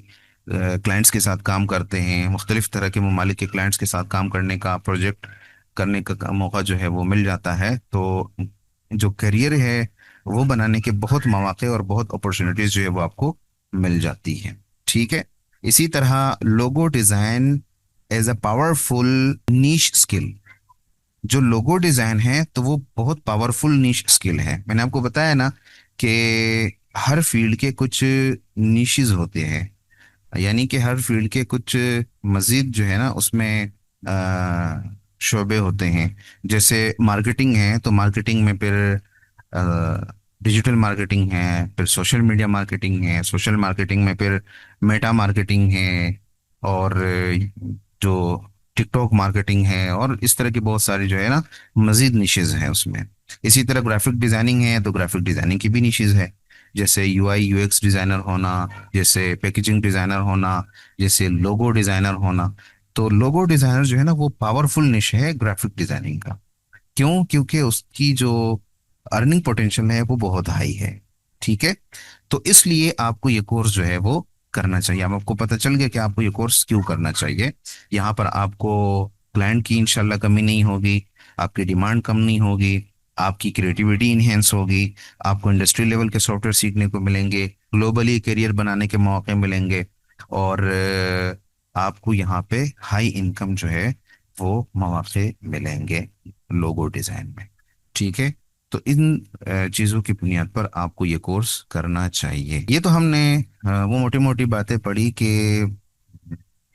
क्लाइंट्स के साथ काम करते हैं, मुख्तलिफ तरह के ममालिक के क्लाइंट्स के साथ काम करने का, प्रोजेक्ट करने का मौका जो है वो मिल जाता है। तो जो करियर है वो बनाने के बहुत मौके और बहुत अपॉर्चुनिटीज जो है वो आपको मिल जाती है। ठीक है। इसी तरह logo design as a powerful niche skill. जो लोगो डिजाइन है तो वो बहुत पावरफुल नीश स्किल है। मैंने आपको बताया ना कि हर फील्ड के कुछ निशेस होते हैं, यानी कि हर फील्ड के कुछ मजीद जो है ना उसमें शोबे होते हैं। जैसे मार्केटिंग है तो मार्केटिंग में फिर डिजिटल मार्केटिंग है, फिर सोशल मीडिया मार्केटिंग है, सोशल मार्केटिंग में फिर मेटा मार्केटिंग है, और जो टिकटॉक मार्केटिंग है, और इस तरह की बहुत सारी जो है ना मजीद निशेज हैं उसमें। इसी तरह ग्राफिक डिजाइनिंग है तो ग्राफिक डिजाइनिंग की भी निशेज है, जैसे यूआई यूएक्स डिजाइनर होना, जैसे पैकेजिंग डिजाइनर होना, जैसे लोगो डिजाइनर होना। तो लोगो डिजाइनर जो है ना वो पावरफुल निश है ग्राफिक डिजाइनिंग का। क्यों? क्योंकि उसकी जो अर्निंग पोटेंशियल है वो बहुत हाई है। ठीक है। तो इसलिए आपको ये कोर्स जो है वो करना चाहिए। अब आपको पता चल गया कि आपको ये कोर्स क्यों करना चाहिए। यहाँ पर आपको क्लाइंट की इंशाल्लाह कमी नहीं होगी, आपकी डिमांड कम नहीं होगी, आपकी क्रिएटिविटी इन्हेंस होगी, आपको इंडस्ट्री लेवल के सॉफ्टवेयर सीखने को मिलेंगे, ग्लोबली करियर बनाने के मौके मिलेंगे, और आपको यहाँ पे हाई इनकम जो है वो मौके मिलेंगे लोगो डिजाइन में। ठीक है। तो इन चीजों की बुनियाद पर आपको ये कोर्स करना चाहिए। ये तो हमने वो मोटी मोटी बातें पढ़ी कि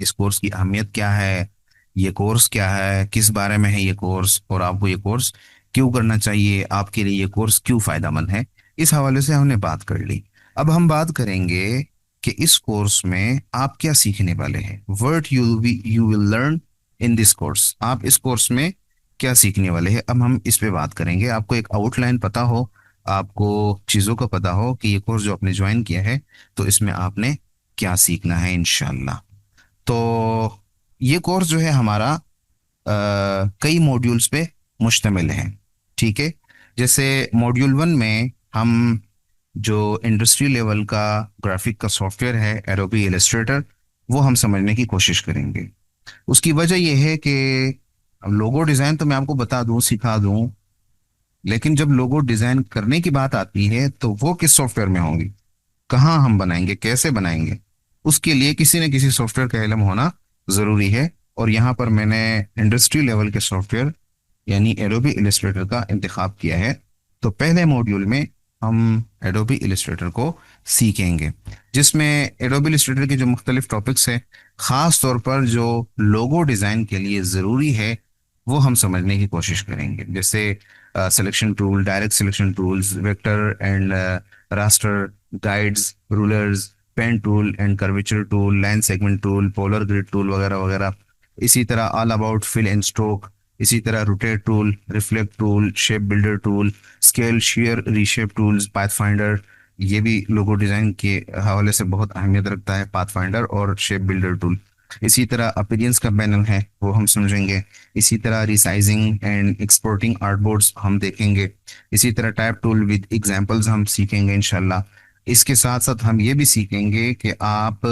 इस कोर्स की अहमियत क्या है, ये कोर्स क्या है, किस बारे में है ये कोर्स, और आपको ये कोर्स क्यों करना चाहिए, आपके लिए ये कोर्स क्यों फायदेमंद है। इस हवाले से हमने बात कर ली। अब हम बात करेंगे कि इस कोर्स में आप क्या सीखने वाले हैं। Word you will learn in this course. आप इस कोर्स में क्या सीखने वाले हैं, अब हम इस पे बात करेंगे। आपको एक आउटलाइन पता हो, आपको चीज़ों का पता हो कि ये कोर्स जो आपने ज्वाइन किया है तो इसमें आपने क्या सीखना है इंशाल्लाह। तो ये कोर्स जो है हमारा कई मॉड्यूल्स पे मुश्तमिल है। ठीक है। जैसे मॉड्यूल 1 में हम जो इंडस्ट्री लेवल का ग्राफिक का सॉफ्टवेयर है एडोबी इलस्ट्रेटर, वो हम समझने की कोशिश करेंगे। उसकी वजह यह है कि लोगो डिज़ाइन तो मैं आपको बता दूं, सिखा दूं, लेकिन जब लोगो डिज़ाइन करने की बात आती है तो वो किस सॉफ्टवेयर में होंगी, कहाँ हम बनाएंगे, कैसे बनाएंगे, उसके लिए किसी न किसी सॉफ्टवेयर का इल्म होना ज़रूरी है। और यहाँ पर मैंने इंडस्ट्री लेवल के सॉफ्टवेयर यानी एडोबी इलस्ट्रेटर का इंतखाब किया है। तो पहले मॉड्यूल में हम एडोबी इलस्ट्रेटर को सीखेंगे, जिसमें एडोबी इलस्ट्रेटर के जो मुख्तलिफ टॉपिक्स हैं, ख़ास तौर पर जो लोगो डिज़ाइन के लिए ज़रूरी है वो हम समझने की कोशिश करेंगे। जैसे selection tool, direct selection tools, vector and raster, guides, rulers, pen tool and curvature tool, line segment tool, polar grid tool वगैरह वगैरह। इसी तरह all about fill and stroke, इसी तरह rotate tool, reflect tool, shape builder tool, scale shear reshape tools, pathfinder. ये भी logo design के हवाले से बहुत अहमियत रखता है, पाथफाइंडर और शेप बिल्डर टूल। इसी तरह अपीरियंस का पैनल है वो हम समझेंगे। इसी तरह रिसाइजिंग एंड एक्सपोर्टिंग आर्टबोर्ड्स हम देखेंगे। इसी तरह टाइप टूल विद एग्जांपल्स हम सीखेंगे इंशाल्लाह। इसके साथ साथ हम ये भी सीखेंगे कि आप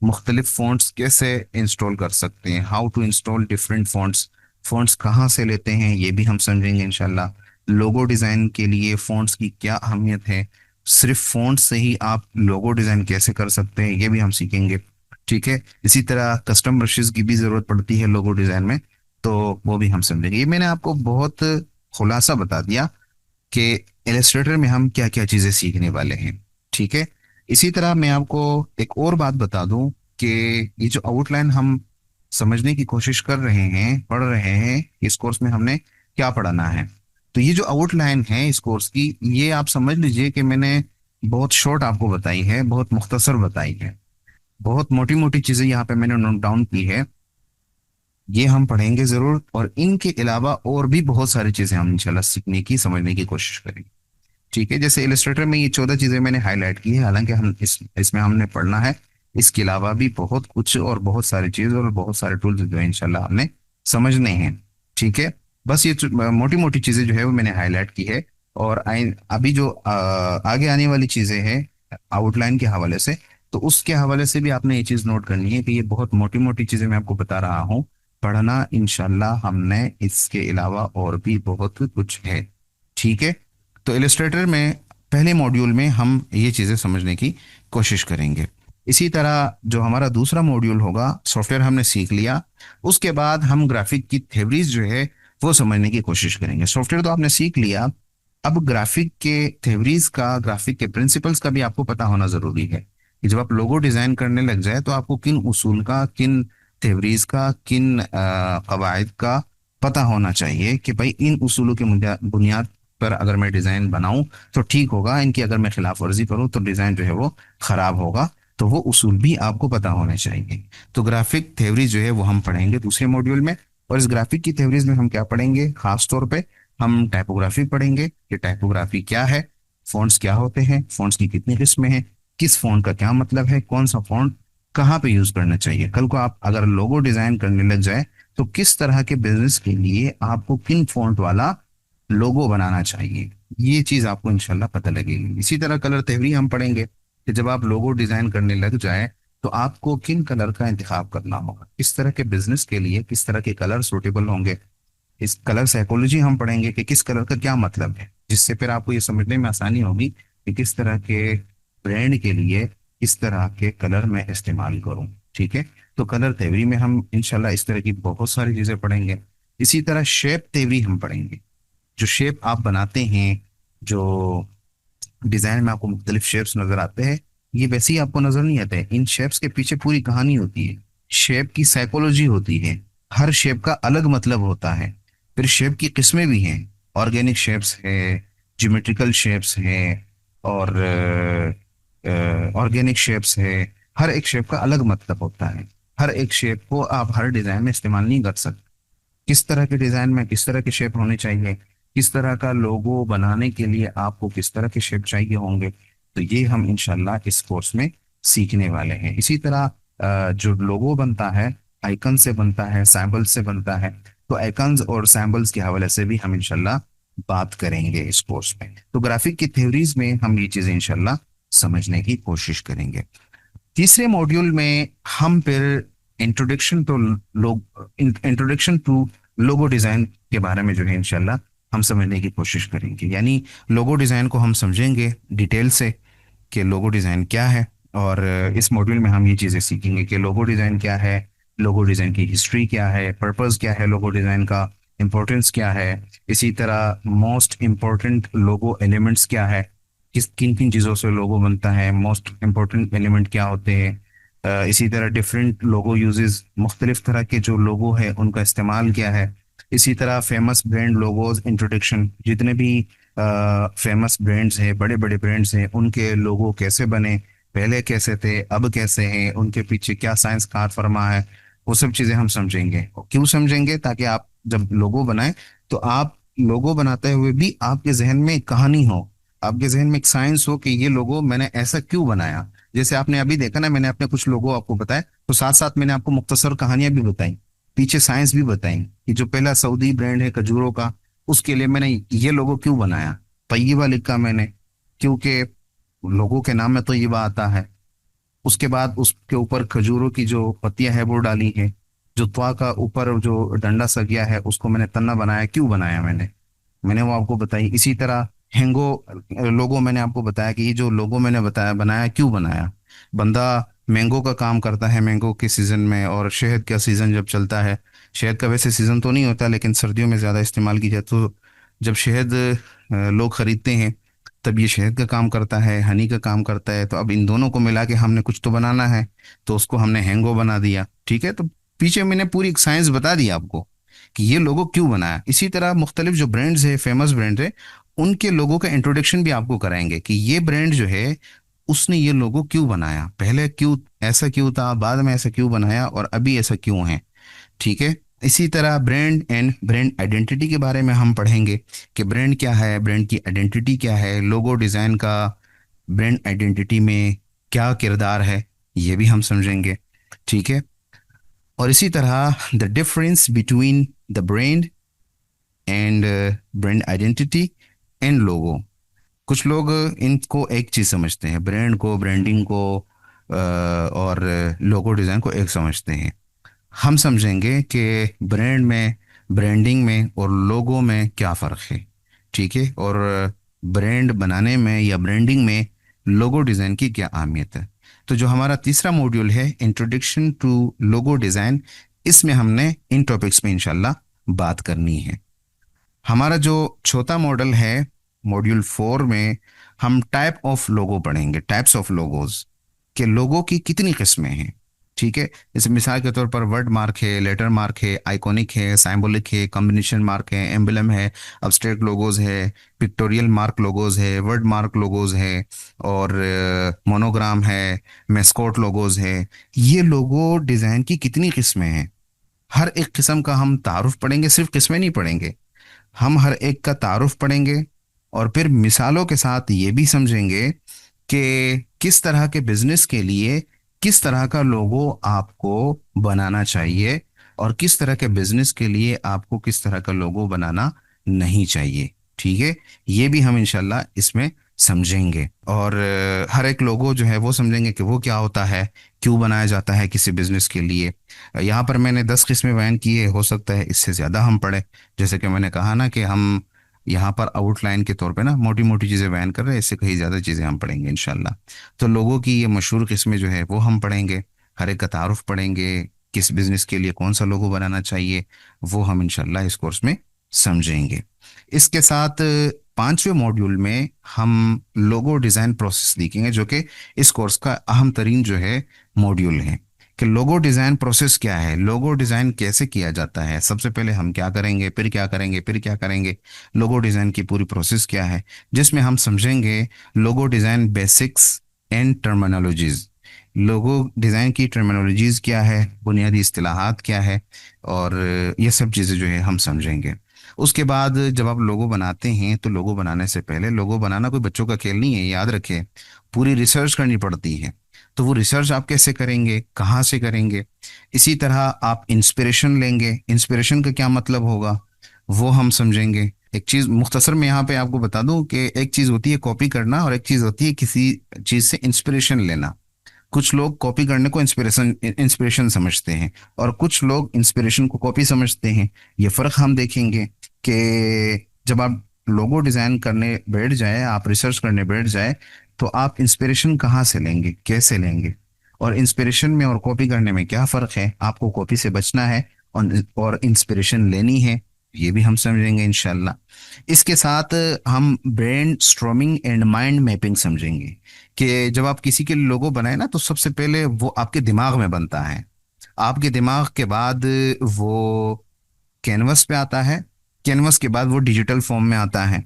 मुख्तलिफ फ़ॉन्ट्स कैसे इंस्टॉल कर सकते हैं, how to install different fonts, fonts कहाँ से लेते हैं ये भी हम समझेंगे इंशाल्लाह। लोगो डिज़ाइन के लिए फ़ॉन्ट्स की क्या अहमियत है, सिर्फ फ़ॉन्ट से ही आप लोगो डिज़ाइन कैसे कर सकते हैं ये भी हम सीखेंगे। ठीक है। इसी तरह कस्टम ब्रशेस की भी ज़रूरत पड़ती है लोगो डिज़ाइन में, तो वो भी हम समझेंगे। ये मैंने आपको बहुत खुलासा बता दिया कि इलस्ट्रेटर में हम क्या क्या चीज़ें सीखने वाले हैं। ठीक है। इसी तरह मैं आपको एक और बात बता दूं कि ये जो आउटलाइन हम समझने की कोशिश कर रहे हैं, पढ़ रहे हैं, इस कोर्स में हमने क्या पढ़ना है। तो ये जो आउटलाइन है इस कोर्स की, ये आप समझ लीजिए कि मैंने बहुत शॉर्ट आपको बताई है, बहुत मुख्तसर बताई है, बहुत मोटी मोटी चीज़ें यहाँ पे मैंने नोट डाउन की है। ये हम पढ़ेंगे ज़रूर, और इनके अलावा और भी बहुत सारी चीज़ें हम इंशाल्लाह सीखने की, समझने की कोशिश करेंगे। ठीक है। जैसे इलस्ट्रेटर में ये 14 चीजें मैंने हाईलाइट की है, हालांकि हम इसमें हमने पढ़ना है इसके अलावा भी बहुत कुछ, और बहुत सारी चीज और बहुत सारे टूल्स जो है इंशाल्लाह हमने समझने हैं। ठीक है। बस ये मोटी मोटी चीजें जो है वो मैंने हाईलाइट की है। और अभी जो आगे आने वाली चीजें हैं आउटलाइन के हवाले से, तो उसके हवाले से भी आपने ये चीज नोट करनी है कि ये बहुत मोटी मोटी चीजें मैं आपको बता रहा हूँ। पढ़ना इंशाल्लाह हमने इसके अलावा और भी बहुत कुछ है। ठीक है। तो इलस्ट्रेटर में पहले मॉड्यूल में हम ये चीजें समझने की कोशिश करेंगे। इसी तरह जो हमारा दूसरा मॉड्यूल होगा, सॉफ्टवेयर हमने सीख लिया, उसके बाद हम ग्राफिक की थ्योरीज जो है वो समझने की कोशिश करेंगे। सॉफ्टवेयर तो आपने सीख लिया, अब ग्राफिक के थ्योरीज का, ग्राफिक के प्रिंसिपल्स का भी आपको पता होना जरूरी है कि जब आप लोगो डिजाइन करने लग जाए तो आपको किन उसूल का, किन थ्योरीज का, किन कवायद का पता होना चाहिए कि भाई इन उसूलों के बुनियाद पर अगर मैं डिजाइन बनाऊं तो ठीक होगा, इनकी अगर मैं खिलाफ वर्जी करूं तो डिजाइन जो है वो खराब होगा। तो वो उसूल भी आपको पता होने चाहिए। तो ग्राफिक थ्योरी जो है वो हम पढ़ेंगे दूसरे मॉड्यूल में। और इस ग्राफिक की थ्योरीज में हम क्या पढ़ेंगे, खास तौर पे हम टाइपोग्राफी पढ़ेंगे कि टाइपोग्राफी क्या है, फॉन्ट्स क्या होते हैं, फॉन्ट्स की कितनी किस्में हैं, किस फॉन्ट का क्या मतलब है, कौन सा फॉन्ट कहाँ पे यूज करना चाहिए। कल को आप अगर लोगो डिजाइन करने लग जाए तो किस तरह के बिजनेस के लिए आपको किन फॉन्ट वाला लोगो बनाना चाहिए, ये चीज आपको इंशाल्लाह पता लगेगी। इसी तरह कलर थ्योरी हम पढ़ेंगे कि जब आप लोगो डिजाइन करने लग जाए तो आपको किन कलर का इंतखाब करना होगा, किस तरह के बिजनेस के लिए किस तरह के कलर सूटेबल होंगे। इस कलर साइकोलॉजी हम पढ़ेंगे कि किस कलर का क्या मतलब है, जिससे फिर आपको ये समझने में आसानी होगी कि किस तरह के ब्रांड के लिए किस तरह के कलर मैं इस्तेमाल करूं। ठीक है। तो कलर थ्योरी में हम इंशाल्लाह इस तरह की बहुत सारी चीजें पढ़ेंगे। इसी तरह शेप थ्योरी हम पढ़ेंगे। जो शेप आप बनाते हैं, जो डिजाइन में आपको मुख्तलिफ शेप्स नजर आते हैं, ये वैसे ही आपको नजर नहीं आते हैं, इन शेप्स के पीछे पूरी कहानी होती है। शेप की साइकोलॉजी होती है, हर शेप का अलग मतलब होता है। फिर शेप की किस्में भी हैं, ऑर्गेनिक शेप्स है, ज्योमेट्रिकल शेप्स है, और ऑर्गेनिक शेप्स है। हर एक शेप का अलग मतलब होता है। हर एक शेप को आप हर डिजाइन में इस्तेमाल नहीं कर सकते। किस तरह के डिजाइन में किस तरह के शेप होने चाहिए, किस तरह का लोगो बनाने के लिए आपको किस तरह के शेप चाहिए होंगे, तो ये हम इंशाल्लाह इस कोर्स में सीखने वाले हैं। इसी तरह जो लोगो बनता है आइकन से बनता है, सैम्बल से बनता है। तो आइकन्स और सैम्बल्स के हवाले से भी हम इंशाल्लाह बात करेंगे इस कोर्स में। तो ग्राफिक की थ्योरीज में हम ये चीजें इंशाल्लाह समझने की कोशिश करेंगे। तीसरे मॉड्यूल में हम फिर इंट्रोडक्शन टू लोग इंट्रोडक्शन टू लोगो डिजाइन के बारे में जो है इंशाल्लाह हम समझने की कोशिश करेंगे। यानी लोगो डिजाइन को हम समझेंगे डिटेल से कि लोगो डिजाइन क्या है। और इस मॉड्यूल में हम ये चीजें सीखेंगे कि लोगो डिजाइन क्या है, लोगो डिजाइन की हिस्ट्री क्या है, पर्पस क्या है लोगो डिजाइन का, इंपॉर्टेंस क्या है। इसी तरह मोस्ट इंपॉर्टेंट लोगो एलिमेंट्स क्या है, किस किन किन चीज़ों से लोगो बनता है, मोस्ट इंपॉर्टेंट एलिमेंट क्या होते हैं। इसी तरह डिफरेंट लोगो यूजेस, मुख्तलिफ तरह के जो लोगो है उनका इस्तेमाल क्या है। इसी तरह फेमस ब्रांड लोगोज इंट्रोडक्शन, जितने भी फेमस ब्रांड्स हैं, बड़े बड़े ब्रांड्स हैं, उनके लोगो कैसे बने, पहले कैसे थे, अब कैसे हैं, उनके पीछे क्या साइंस कार फरमा है, वो सब चीज़ें हम समझेंगे। और क्यों समझेंगे, ताकि आप जब लोगो बनाए तो आप लोगो बनाते हुए भी आपके जहन में एक कहानी हो, आपके जहन में एक साइंस हो कि ये लोगो मैंने ऐसा क्यों बनाया। जैसे आपने अभी देखा ना, मैंने अपने कुछ लोगो आपको बताए, तो साथ साथ मैंने आपको मुख्तसर कहानियां भी बताई, पीछे साइंस भी बताई कि जो पहला सऊदी ब्रांड है खजूरों का, उसके लिए मैंने ये लोगो क्यों बनाया, तय्यबा लिखा मैंने, क्योंकि लोगों के नाम में तय्यबा आता है। उसके बाद उसके ऊपर खजूरों की जो पत्तियां है वो डाली है। जो त्वा का ऊपर जो डंडा सा गया है उसको मैंने तन्ना बनाया, क्यों बनाया मैंने, मैंने वो आपको बताई। इसी तरह हैंगो लोगो मैंने आपको बताया कि ये जो लोगो मैंने बताया बनाया क्यों बनाया। बंदा मैंगो का काम करता है मैंगो के सीजन में, और शहद का सीजन जब चलता है, शहद का वैसे सीजन तो नहीं होता लेकिन सर्दियों में ज्यादा इस्तेमाल की जाए, तो जब शहद लोग खरीदते हैं तब ये शहद का काम करता है, हनी का काम करता है। तो अब इन दोनों को मिला के हमने कुछ तो बनाना है, तो उसको हमने हैंगो बना दिया। ठीक है। तो पीछे मैंने पूरी एक साइंस बता दी आपको कि ये लोगो क्यों बनाया। इसी तरह मुख्तलिफ जो ब्रांड्स है, फेमस ब्रांड है, उनके लोगों का इंट्रोडक्शन भी आपको कराएंगे कि ये ब्रांड जो है उसने ये लोगो क्यों बनाया, पहले क्यों ऐसा क्यों था, बाद में ऐसा क्यों बनाया, और अभी ऐसा क्यों है। ठीक है। इसी तरह ब्रांड एंड ब्रांड आइडेंटिटी के बारे में हम पढ़ेंगे कि ब्रांड क्या है, ब्रांड की आइडेंटिटी क्या है, लोगो डिजाइन का ब्रांड आइडेंटिटी में क्या किरदार है, ये भी हम समझेंगे। ठीक है। और इसी तरह the difference between the brand and brand identity and logo. कुछ लोग इनको एक चीज समझते हैं, ब्रांड को, ब्रांडिंग को और लोगो डिजाइन को एक समझते हैं। हम समझेंगे कि ब्रांड में, ब्रांडिंग में और लोगो में क्या फ़र्क है, ठीक है, और ब्रांड बनाने में या ब्रांडिंग में लोगो डिज़ाइन की क्या अहमियत है। तो जो हमारा तीसरा मॉड्यूल है, इंट्रोडक्शन टू लोगो डिज़ाइन, इसमें हमने इन टॉपिक्स पे इंशाल्लाह बात करनी है। हमारा जो चौथा मॉडल है, मॉड्यूल 4 में हम टाइप ऑफ लोगो पढ़ेंगे, टाइप्स ऑफ लोगोज, के लोगो की कितनी किस्में हैं, ठीक है। जैसे मिसाल के तौर पर वर्ड मार्क है, लेटर मार्क है, आइकॉनिक है, साइम्बोलिक है, कॉम्बिनेशन मार्क है, एम्बलम है, अब्स्ट्रैक्ट लोगोज है, पिक्टोरियल मार्क लोगोज है, वर्ड मार्क लोगोज है, और मोनोग्राम है, मेस्कोट लोगोज है। ये लोगो डिज़ाइन की कितनी किस्में हैं, हर एक किस्म का हम तारुफ पढ़ेंगे, सिर्फ किस्में नहीं पढ़ेंगे, हम हर एक का तारुफ पढ़ेंगे। और फिर मिसालों के साथ ये भी समझेंगे कि किस तरह के बिजनेस के लिए किस तरह का लोगो आपको बनाना चाहिए, और किस तरह के बिजनेस के लिए आपको किस तरह का लोगो बनाना नहीं चाहिए, ठीक है। ये भी हम इंशाल्लाह इसमें समझेंगे। और हर एक लोगो जो है वो समझेंगे कि वो क्या होता है, क्यों बनाया जाता है किसी बिजनेस के लिए। यहाँ पर मैंने 10 किस्में बयान की है, हो सकता है इससे ज़्यादा हम पढ़े। जैसे कि मैंने कहा ना कि हम यहाँ पर आउटलाइन के तौर पे ना मोटी मोटी चीज़ें बयान कर रहे हैं, इससे कहीं ज़्यादा चीज़ें हम पढ़ेंगे इंशाल्लाह। तो लोगों की ये मशहूर किस्में जो है वो हम पढ़ेंगे, हर एक का तारुफ पढ़ेंगे, किस बिजनेस के लिए कौन सा लोगो बनाना चाहिए, वो हम इंशाल्लाह इस कोर्स में समझेंगे। इसके साथ पांचवें मॉड्यूल में हम लोगो डिज़ाइन प्रोसेस देखेंगे, जो कि इस कोर्स का अहम तरीन जो है मॉड्यूल है, कि लोगो डिज़ाइन प्रोसेस क्या है, लोगो डिज़ाइन कैसे किया जाता है, सबसे पहले हम क्या करेंगे, फिर क्या करेंगे, फिर क्या करेंगे, लोगो डिज़ाइन की पूरी प्रोसेस क्या है, जिसमें हम समझेंगे logo design basics and terminologies. Logo design की टर्मिनोलॉजीज क्या है, बुनियादी इस्तिलाहात क्या है, और ये सब चीज़ें जो है हम समझेंगे। उसके बाद जब आप लोगो बनाते हैं तो लोगो बनाने से पहले, लोगो बनाना कोई बच्चों का खेल नहीं है, याद रखें, पूरी रिसर्च करनी पड़ती है। तो वो रिसर्च आप कैसे करेंगे, कहाँ से करेंगे। इसी तरह आप इंस्पिरेशन लेंगे, इंस्पिरेशन का क्या मतलब होगा वो हम समझेंगे। एक चीज़ मुख्तसर में यहाँ पे आपको बता दूं कि एक चीज़ होती है कॉपी करना, और एक चीज़ होती है किसी चीज़ से इंस्पिरेशन लेना। कुछ लोग कॉपी करने को इंस्पिरेशन इंस्पिरेशन समझते हैं, और कुछ लोग इंस्पिरेशन को कॉपी समझते हैं। ये फ़र्क हम देखेंगे कि जब आप लोगो डिज़ाइन करने बैठ जाए, आप रिसर्च करने बैठ जाए, तो आप इंस्पिरेशन कहाँ से लेंगे, कैसे लेंगे, और इंस्पिरेशन में और कॉपी करने में क्या फ़र्क है। आपको कॉपी से बचना है और इंस्पिरेशन लेनी है, ये भी हम समझेंगे इंशाल्लाह। इसके साथ हम brain storming and mind mapping समझेंगे, कि जब आप किसी के लोगो बनाए ना, तो सबसे पहले वो आपके दिमाग में बनता है, आपके दिमाग के बाद वो कैनवस पे आता है, कैनवस के बाद वो डिजिटल फॉर्म में आता है।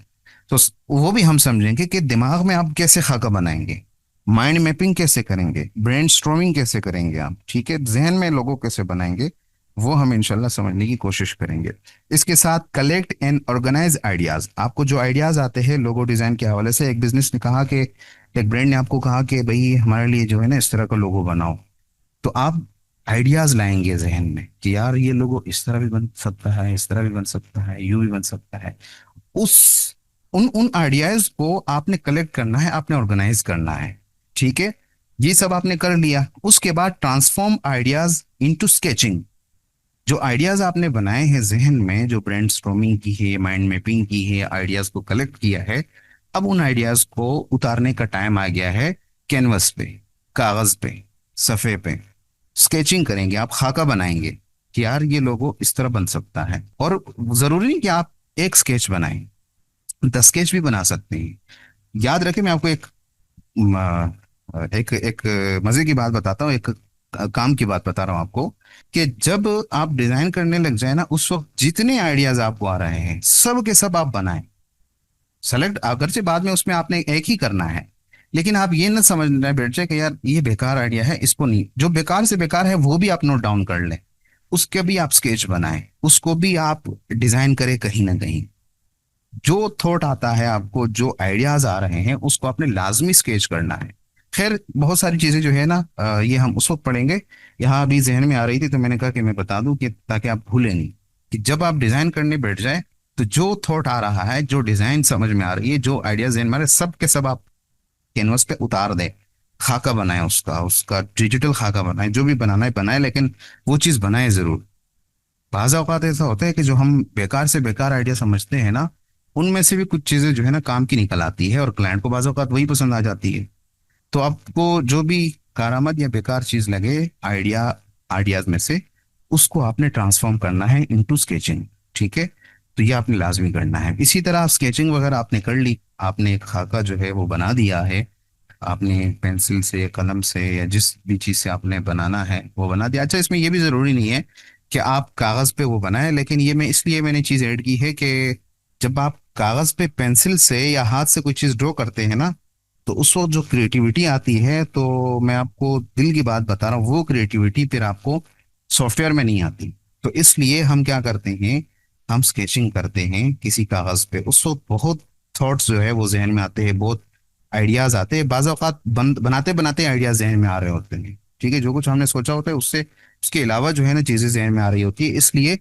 तो वो भी हम समझेंगे कि दिमाग में आप कैसे खाका बनाएंगे, माइंड मैपिंग कैसे करेंगे, ब्रेन स्ट्रॉमिंग कैसे करेंगे आप, ठीक है, जहन में लोगों कैसे बनाएंगे, वो हम इंशाल्लाह समझने की कोशिश करेंगे। इसके साथ कलेक्ट एंड ऑर्गेनाइज आइडियाज, आपको जो आइडियाज आते हैं लोगो डिजाइन के हवाले से, एक बिजनेस ने कहा कि, एक ब्रांड ने आपको कहा कि भाई हमारे लिए जो है ना इस तरह का लोगो बनाओ, तो आप आइडियाज लाएंगे जहन में कि यार ये लोगो इस तरह भी बन सकता है, इस तरह भी बन सकता है, यूं भी बन सकता है। उस उन उन आइडियाज को आपने कलेक्ट करना है, आपने ऑर्गेनाइज करना है, ठीक है। ये सब आपने कर लिया, उसके बाद ट्रांसफॉर्म आइडियाज इनटू स्केचिंग। जो आइडियाज आपने बनाए हैं जहन में, जो ब्रेन स्टॉर्मिंग की है, माइंड मैपिंग की है, आइडियाज को कलेक्ट किया है, अब उन आइडियाज को उतारने का टाइम आ गया है कैनवस पे, कागज पे, सफ़े पे। स्केचिंग करेंगे, आप खाका बनाएंगे कि यार ये लोगो इस तरह बन सकता है। और जरूरी नहीं कि आप एक स्केच बनाएं, 10 स्केच भी बना सकते हैं। याद रखें, मैं आपको एक मजे की बात बताता हूँ, एक काम की बात बता रहा हूँ आपको, कि जब आप डिजाइन करने लग जाए ना, उस वक्त जितने आइडियाज आपको आ रहे हैं सब के सब आप बनाएं। सेलेक्ट अगर से बाद में उसमें आपने एक ही करना है, लेकिन आप ये ना समझना बैठ जाए कि यार ये बेकार आइडिया है, इसको नहीं। जो बेकार से बेकार है वो भी आप नोट डाउन कर लें, उसके भी आप स्केच बनाएं, उसको भी आप डिजाइन करें कहीं ना कहीं। जो थॉट आता है आपको, जो आइडियाज आ रहे हैं, उसको आपने लाजमी स्केच करना है। खैर बहुत सारी चीजें जो है ना, ये हम उस वक्त पढ़ेंगे। यहाँ अभी जहन में आ रही थी तो मैंने कहा कि मैं बता दूं, कि ताकि आप भूलें नहीं, कि जब आप डिजाइन करने बैठ जाए तो जो थॉट आ रहा है, जो डिजाइन समझ में आ रही है, जो आइडिया जहन में आ रहे, सब के सब आप कैनवस पे उतार दें। खाका बनाए, उसका उसका डिजिटल खाका बनाए, जो भी बनाना है बनाए, लेकिन वो चीज़ बनाए जरूर। बाज़ औक़ात ऐसा होता है कि जो हम बेकार से बेकार आइडिया समझते हैं ना, उनमें से भी कुछ चीज़ें जो है ना काम की निकल आती है, और क्लाइंट को बाज़ औक़ात वही पसंद आ जाती है। तो आपको जो भी कारामद या बेकार चीज़ लगे आइडियाज में से, उसको आपने ट्रांसफॉर्म करना है इनटू स्केचिंग। ठीक है, तो ये आपने लाजमी करना है। इसी तरह स्केचिंग वगैरह आपने कर ली, आपने एक खाका जो है वो बना दिया है, आपने पेंसिल से, कलम से, या जिस भी चीज़ से आपने बनाना है वो बना दिया। अच्छा, इसमें ये भी ज़रूरी नहीं है कि आप कागज़ पे वो बनाए, लेकिन ये मैं इसलिए मैंने चीज़ ऐड की है कि जब आप कागज़ पे पेंसिल से या हाथ से कोई चीज़ ड्रॉ करते हैं ना, तो उस वक्त जो क्रिएटिविटी आती है, तो मैं आपको दिल की बात बता रहा हूँ, वो क्रिएटिविटी फिर आपको सॉफ्टवेयर में नहीं आती। तो इसलिए हम क्या करते हैं, हम स्केचिंग करते हैं किसी कागज पे, उस वक्त बहुत थॉट्स जो है वो जहन में आते हैं, बहुत आइडियाज आते हैं, बाज़ औक़ात बनाते बनाते आइडियाज जहन में आ रहे होते हैं। ठीक है, जो कुछ हमने सोचा होता है उससे, उसके अलावा जो है ना चीजें जहन में आ रही होती है। इसलिए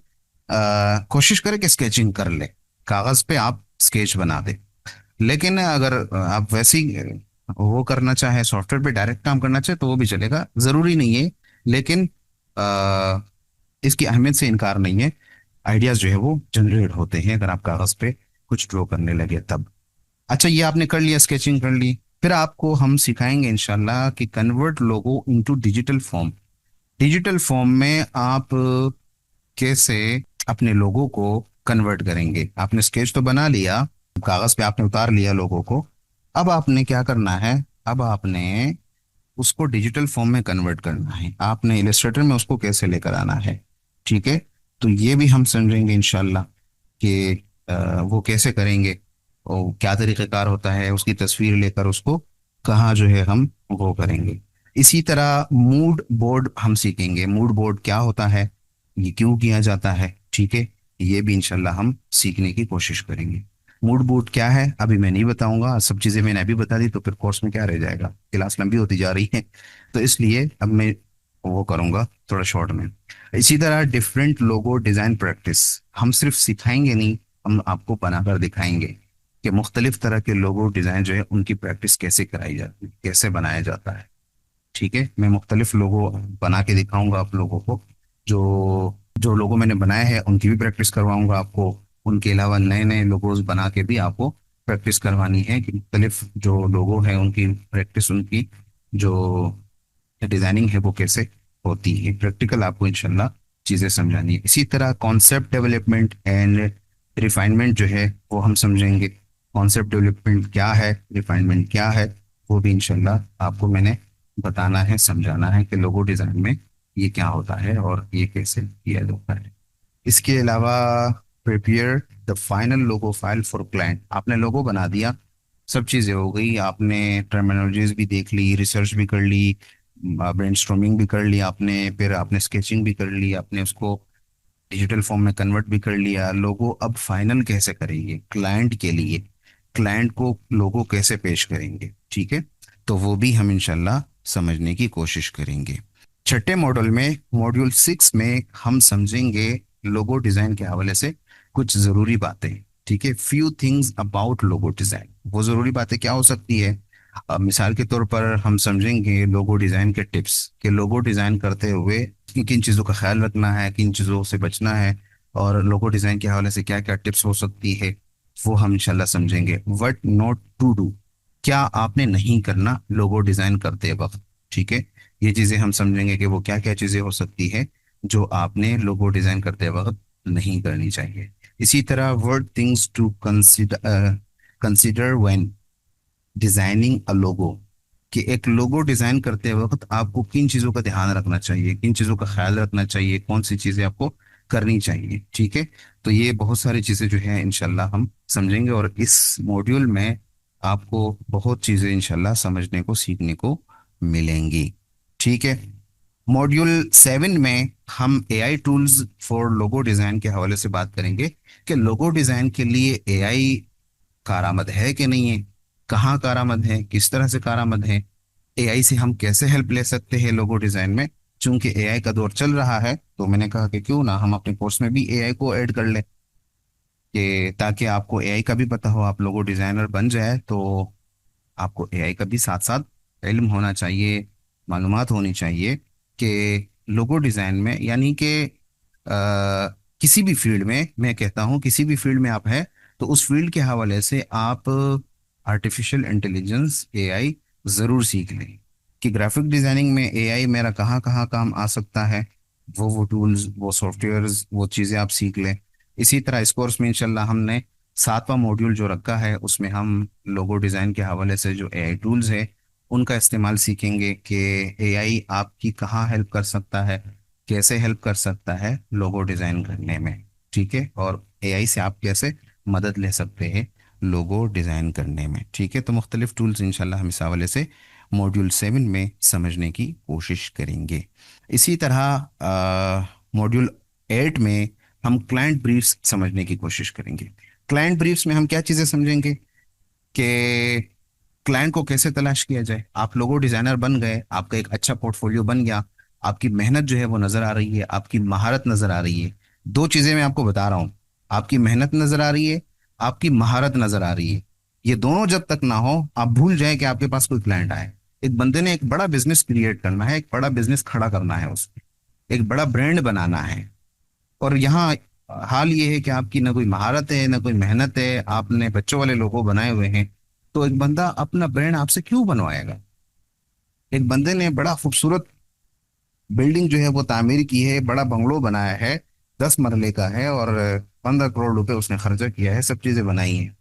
कोशिश करें कि स्केचिंग कर ले, कागज पे आप स्केच बना दे। लेकिन अगर आप वैसे ही वो करना चाहे, सॉफ्टवेयर पे डायरेक्ट काम करना चाहे, तो वो भी चलेगा, जरूरी नहीं है। लेकिन अ, इसकी अहमियत से इनकार नहीं है। आइडियाज जो है वो जनरेट होते हैं अगर आप कागज पे कुछ ड्रॉ करने लगे तब। अच्छा, ये आपने कर लिया, स्केचिंग कर ली, फिर आपको हम सिखाएंगे इंशाल्लाह कि convert logo into digital form. Digital form में आप कैसे अपने लोगों को कन्वर्ट करेंगे। आपने स्केच तो बना लिया, कागज पे आपने उतार लिया लोगों को, अब आपने क्या करना है, अब आपने उसको डिजिटल फॉर्म में कन्वर्ट करना है, आपने इलस्ट्रेटर में उसको कैसे लेकर आना है। ठीक है, तो ये भी हम समझेंगे इंशाल्लाह कि वो कैसे करेंगे, और क्या तरीक़ेकार होता है, उसकी तस्वीर लेकर उसको कहाँ जो है हम वो करेंगे। इसी तरह मूड बोर्ड हम सीखेंगे, मूड बोर्ड क्या होता है, ये क्यों किया जाता है। ठीक है, ये भी इंशाल्लाह हम सीखने की कोशिश करेंगे। मूड बोर्ड क्या है अभी मैं नहीं बताऊंगा, सब चीज़ें मैंने अभी बता दी तो फिर कोर्स में क्या रह जाएगा, क्लास लंबी होती जा रही है। तो इसलिए अब मैं वो करूंगा थोड़ा शॉर्ट में। इसी तरह डिफरेंट लोगो डिज़ाइन प्रैक्टिस, हम सिर्फ सिखाएंगे नहीं, हम आपको बनाकर दिखाएंगे कि मुख्तलिफ तरह के लोगो डिज़ाइन जो है उनकी प्रैक्टिस कैसे कराई जाती है, कैसे बनाया जाता है। ठीक है, मैं मुख्तलिफ लोगो बना के दिखाऊंगा आप लोगों को, जो जो लोगो मैंने बनाए हैं उनकी भी प्रैक्टिस करवाऊंगा आपको। उनके अलावा नए नए लोगोज बना के भी आपको प्रैक्टिस करवानी है कि मुख्तलिफ जो लोगो हैं उनकी प्रैक्टिस, उनकी जो डिजाइनिंग है वो कैसे होती है, प्रैक्टिकल आपको इंशाल्लाह चीज़ें समझानी है। इसी तरह कॉन्सेप्ट डेवलपमेंट एंड रिफाइनमेंट जो है वो हम समझेंगे। कॉन्सेप्ट डेवलपमेंट क्या है, रिफाइनमेंट क्या है, वो भी इंशाल्लाह आपको मैंने बताना है, समझाना है कि लोगो डिज़ाइन में ये क्या होता है और ये कैसे किया जाता है। इसके अलावा prepare the final logo file for client, आपने लोगो बना दिया, सब चीज़ें हो गई, आपने टर्मिनोलॉजीज भी देख ली, रिसर्च भी कर ली, ब्रेनस्टॉर्मिंग भी कर ली आपने, फिर आपने स्केचिंग भी कर ली, आपने उसको डिजिटल फॉर्म में कन्वर्ट भी कर लिया। लोगो अब फाइनल कैसे करेंगे क्लाइंट के लिए, क्लाइंट को लोगो कैसे पेश करेंगे। ठीक है, तो वो भी हम इंशाल्लाह समझने की कोशिश करेंगे। छठे मॉड्यूल में, मॉड्यूल 6 में हम समझेंगे लोगो डिजाइन के हवाले से कुछ जरूरी बातें। ठीक है, few things about logo design, वो जरूरी बातें क्या हो सकती है। मिसाल के तौर पर हम समझेंगे लोगो डिजाइन के टिप्स, कि लोगो डिजाइन करते हुए किन किन चीज़ों का ख्याल रखना है, किन चीज़ों से बचना है, और लोगो डिजाइन के हवाले से क्या क्या टिप्स हो सकती है, वो हम इंशाल्लाह समझेंगे। व्हाट नॉट टू डू, क्या आपने नहीं करना लोगो डिजाइन करते वक्त। ठीक है, ये चीज़ें हम समझेंगे कि वो क्या क्या चीज़ें हो सकती है जो आपने लोगो डिजाइन करते वक्त नहीं करनी चाहिए। इसी तरह word things to consider consider when designing a logo, कि एक लोगो डिजाइन करते वक्त आपको किन चीजों का ध्यान रखना चाहिए, किन चीजों का ख्याल रखना चाहिए, कौन सी चीजें आपको करनी चाहिए। ठीक है, तो ये बहुत सारी चीजें जो है इंशाल्लाह हम समझेंगे, और इस मॉड्यूल में आपको बहुत चीजें इंशाल्लाह समझने को, सीखने को मिलेंगी। ठीक है, मॉड्यूल 7 में हम AI tools for logo design के हवाले से बात करेंगे, कि लोगो डिजाइन के लिए एआई कारआमद है कि नहीं है, कहाँ कारआमद है, किस तरह से कारआमद है, एआई से हम कैसे हेल्प ले सकते हैं लोगो डिजाइन में। चूंकि एआई का दौर चल रहा है, तो मैंने कहा कि क्यों ना हम अपने कोर्स में भी एआई को ऐड कर लें। कि ताकि आपको एआई का भी पता हो, आप लोगो डिजाइनर बन जाए तो आपको एआई का भी साथ साथ इल्म होना चाहिए, मालूमात होनी चाहिए कि लोगो डिजाइन में, यानी कि किसी भी फील्ड में, मैं कहता हूँ किसी भी फील्ड में आप है तो उस फील्ड के हवाले से आप आर्टिफिशियल इंटेलिजेंस एआई ज़रूर सीख लें कि ग्राफिक डिजाइनिंग में एआई मेरा कहाँ कहाँ काम आ सकता है। वो टूल्स, वो सॉफ्टवेयर्स, वो चीज़ें आप सीख लें। इसी तरह इस कोर्स में इंशाल्लाह हमने 7वां मॉड्यूल जो रखा है उसमें हम लोगो डिज़ाइन के हवाले से जो एआई टूल्स है उनका इस्तेमाल सीखेंगे कि एआई आपकी कहाँ हेल्प कर सकता है, कैसे हेल्प कर सकता है लोगो डिज़ाइन करने में। ठीक है, और एआई से आप कैसे मदद ले सकते हैं लोगो डिज़ाइन करने में। ठीक है, तो मुख्तलिफ टूल्स इंशाल्लाह हम इस हवाले से मॉड्यूल 7 में समझने की कोशिश करेंगे। इसी तरह मॉड्यूल 8 में हम क्लाइंट ब्रीफ्स समझने की कोशिश करेंगे। क्लाइंट ब्रीफ्स में हम क्या चीज़ें समझेंगे कि क्लाइंट को कैसे तलाश किया जाए। आप लोगो डिजाइनर बन गए, आपका एक अच्छा पोर्टफोलियो बन गया, आपकी मेहनत जो है वो नजर आ रही है, आपकी महारत नजर आ रही है। दो चीजें मैं आपको बता रहा हूँ, आपकी मेहनत नजर आ रही है, आपकी महारत नजर आ रही है। ये दोनों जब तक ना हो आप भूल जाए कि आपके पास कोई क्लाइंट आए। एक बंदे ने एक बड़ा बिजनेस क्रिएट करना है, एक बड़ा बिजनेस खड़ा करना है, उसको एक बड़ा ब्रांड बनाना है, और यहाँ हाल ये है कि आपकी ना कोई महारत है ना कोई मेहनत है, आपने बच्चों वाले लोगो बनाए हुए हैं, तो एक बंदा अपना ब्रांड आपसे क्यों बनवाएगा। एक बंदे ने बड़ा खूबसूरत बिल्डिंग जो है वो तामीर की है, बड़ा बंगलो बनाया है, 10 मरले का है, और 15 करोड़ रुपए उसने खर्चा किया है, सब चीजें बनाई हैं।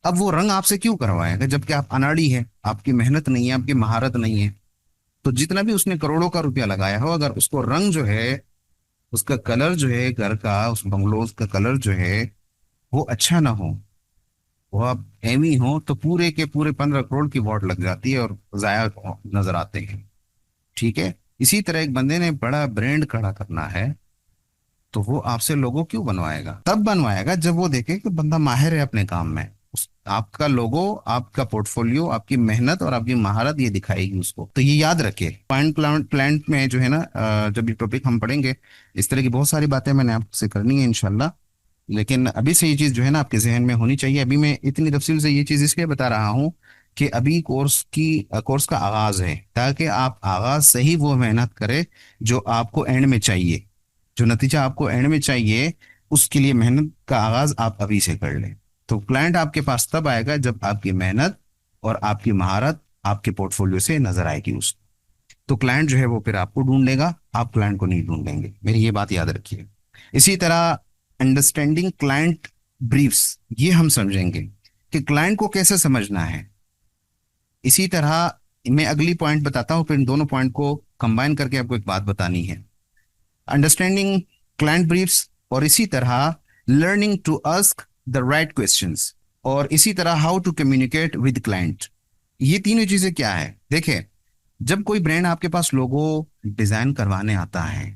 अब वो रंग आपसे क्यों करवाएगा जबकि आप अनाड़ी है, आपकी मेहनत नहीं है, आपकी महारत नहीं है। तो जितना भी उसने करोड़ों का रुपया लगाया हो, अगर उसको रंग जो है, उसका कलर जो है घर का, उस बंगलोज का कलर जो है वो अच्छा ना हो, वो आप एमी हो, तो पूरे के पूरे 15 करोड़ की वॉट लग जाती है और जाया नजर आते हैं। ठीक है, इसी तरह एक बंदे ने बड़ा ब्रांड खड़ा करना है तो वो आपसे लोगो क्यों बनवाएगा, तब बनवाएगा जब वो देखे कि बंदा माहिर है अपने काम में। उस आपका लोगो, आपका पोर्टफोलियो, आपकी मेहनत और आपकी महारत ये दिखाएगी उसको। तो ये याद रखिए, पॉइंट प्लांट में जो है ना, जब ये टॉपिक हम पढ़ेंगे, इस तरह की बहुत सारी बातें मैंने आपसे करनी है इंशाल्लाह। लेकिन अभी से ये चीज़ जो है ना आपके जहन में होनी चाहिए। अभी मैं इतनी तफसील से ये चीज़ इसलिए बता रहा हूँ कि अभी कोर्स का आगाज है, ताकि आप आगाज से ही वो मेहनत करें जो आपको एंड में चाहिए, जो नतीजा आपको एंड में चाहिए, उसके लिए मेहनत का आगाज आप अभी से कर लें। तो क्लाइंट आपके पास तब आएगा जब आपकी मेहनत और आपकी महारत आपके पोर्टफोलियो से नजर आएगी उस। तो क्लाइंट जो है वो फिर आपको ढूंढ लेगा, आप क्लाइंट को नहीं ढूंढेंगे, मेरी ये बात याद रखिए। इसी तरह अंडरस्टैंडिंग क्लाइंट ब्रीफ्स, ये हम समझेंगे कि क्लाइंट को कैसे समझना है। इसी तरह मैं अगली पॉइंट बताता हूँ, फिर इन दोनों पॉइंट को कंबाइन करके आपको एक बात बतानी है। अंडरस्टैंडिंग क्लाइंट ब्रीफ्स, और इसी तरह learning to ask the right questions, और इसी तरह how to communicate with client. ये तीनों चीजें क्या है, देखें, जब कोई ब्रांड आपके पास लोगो डिजाइन करवाने आता है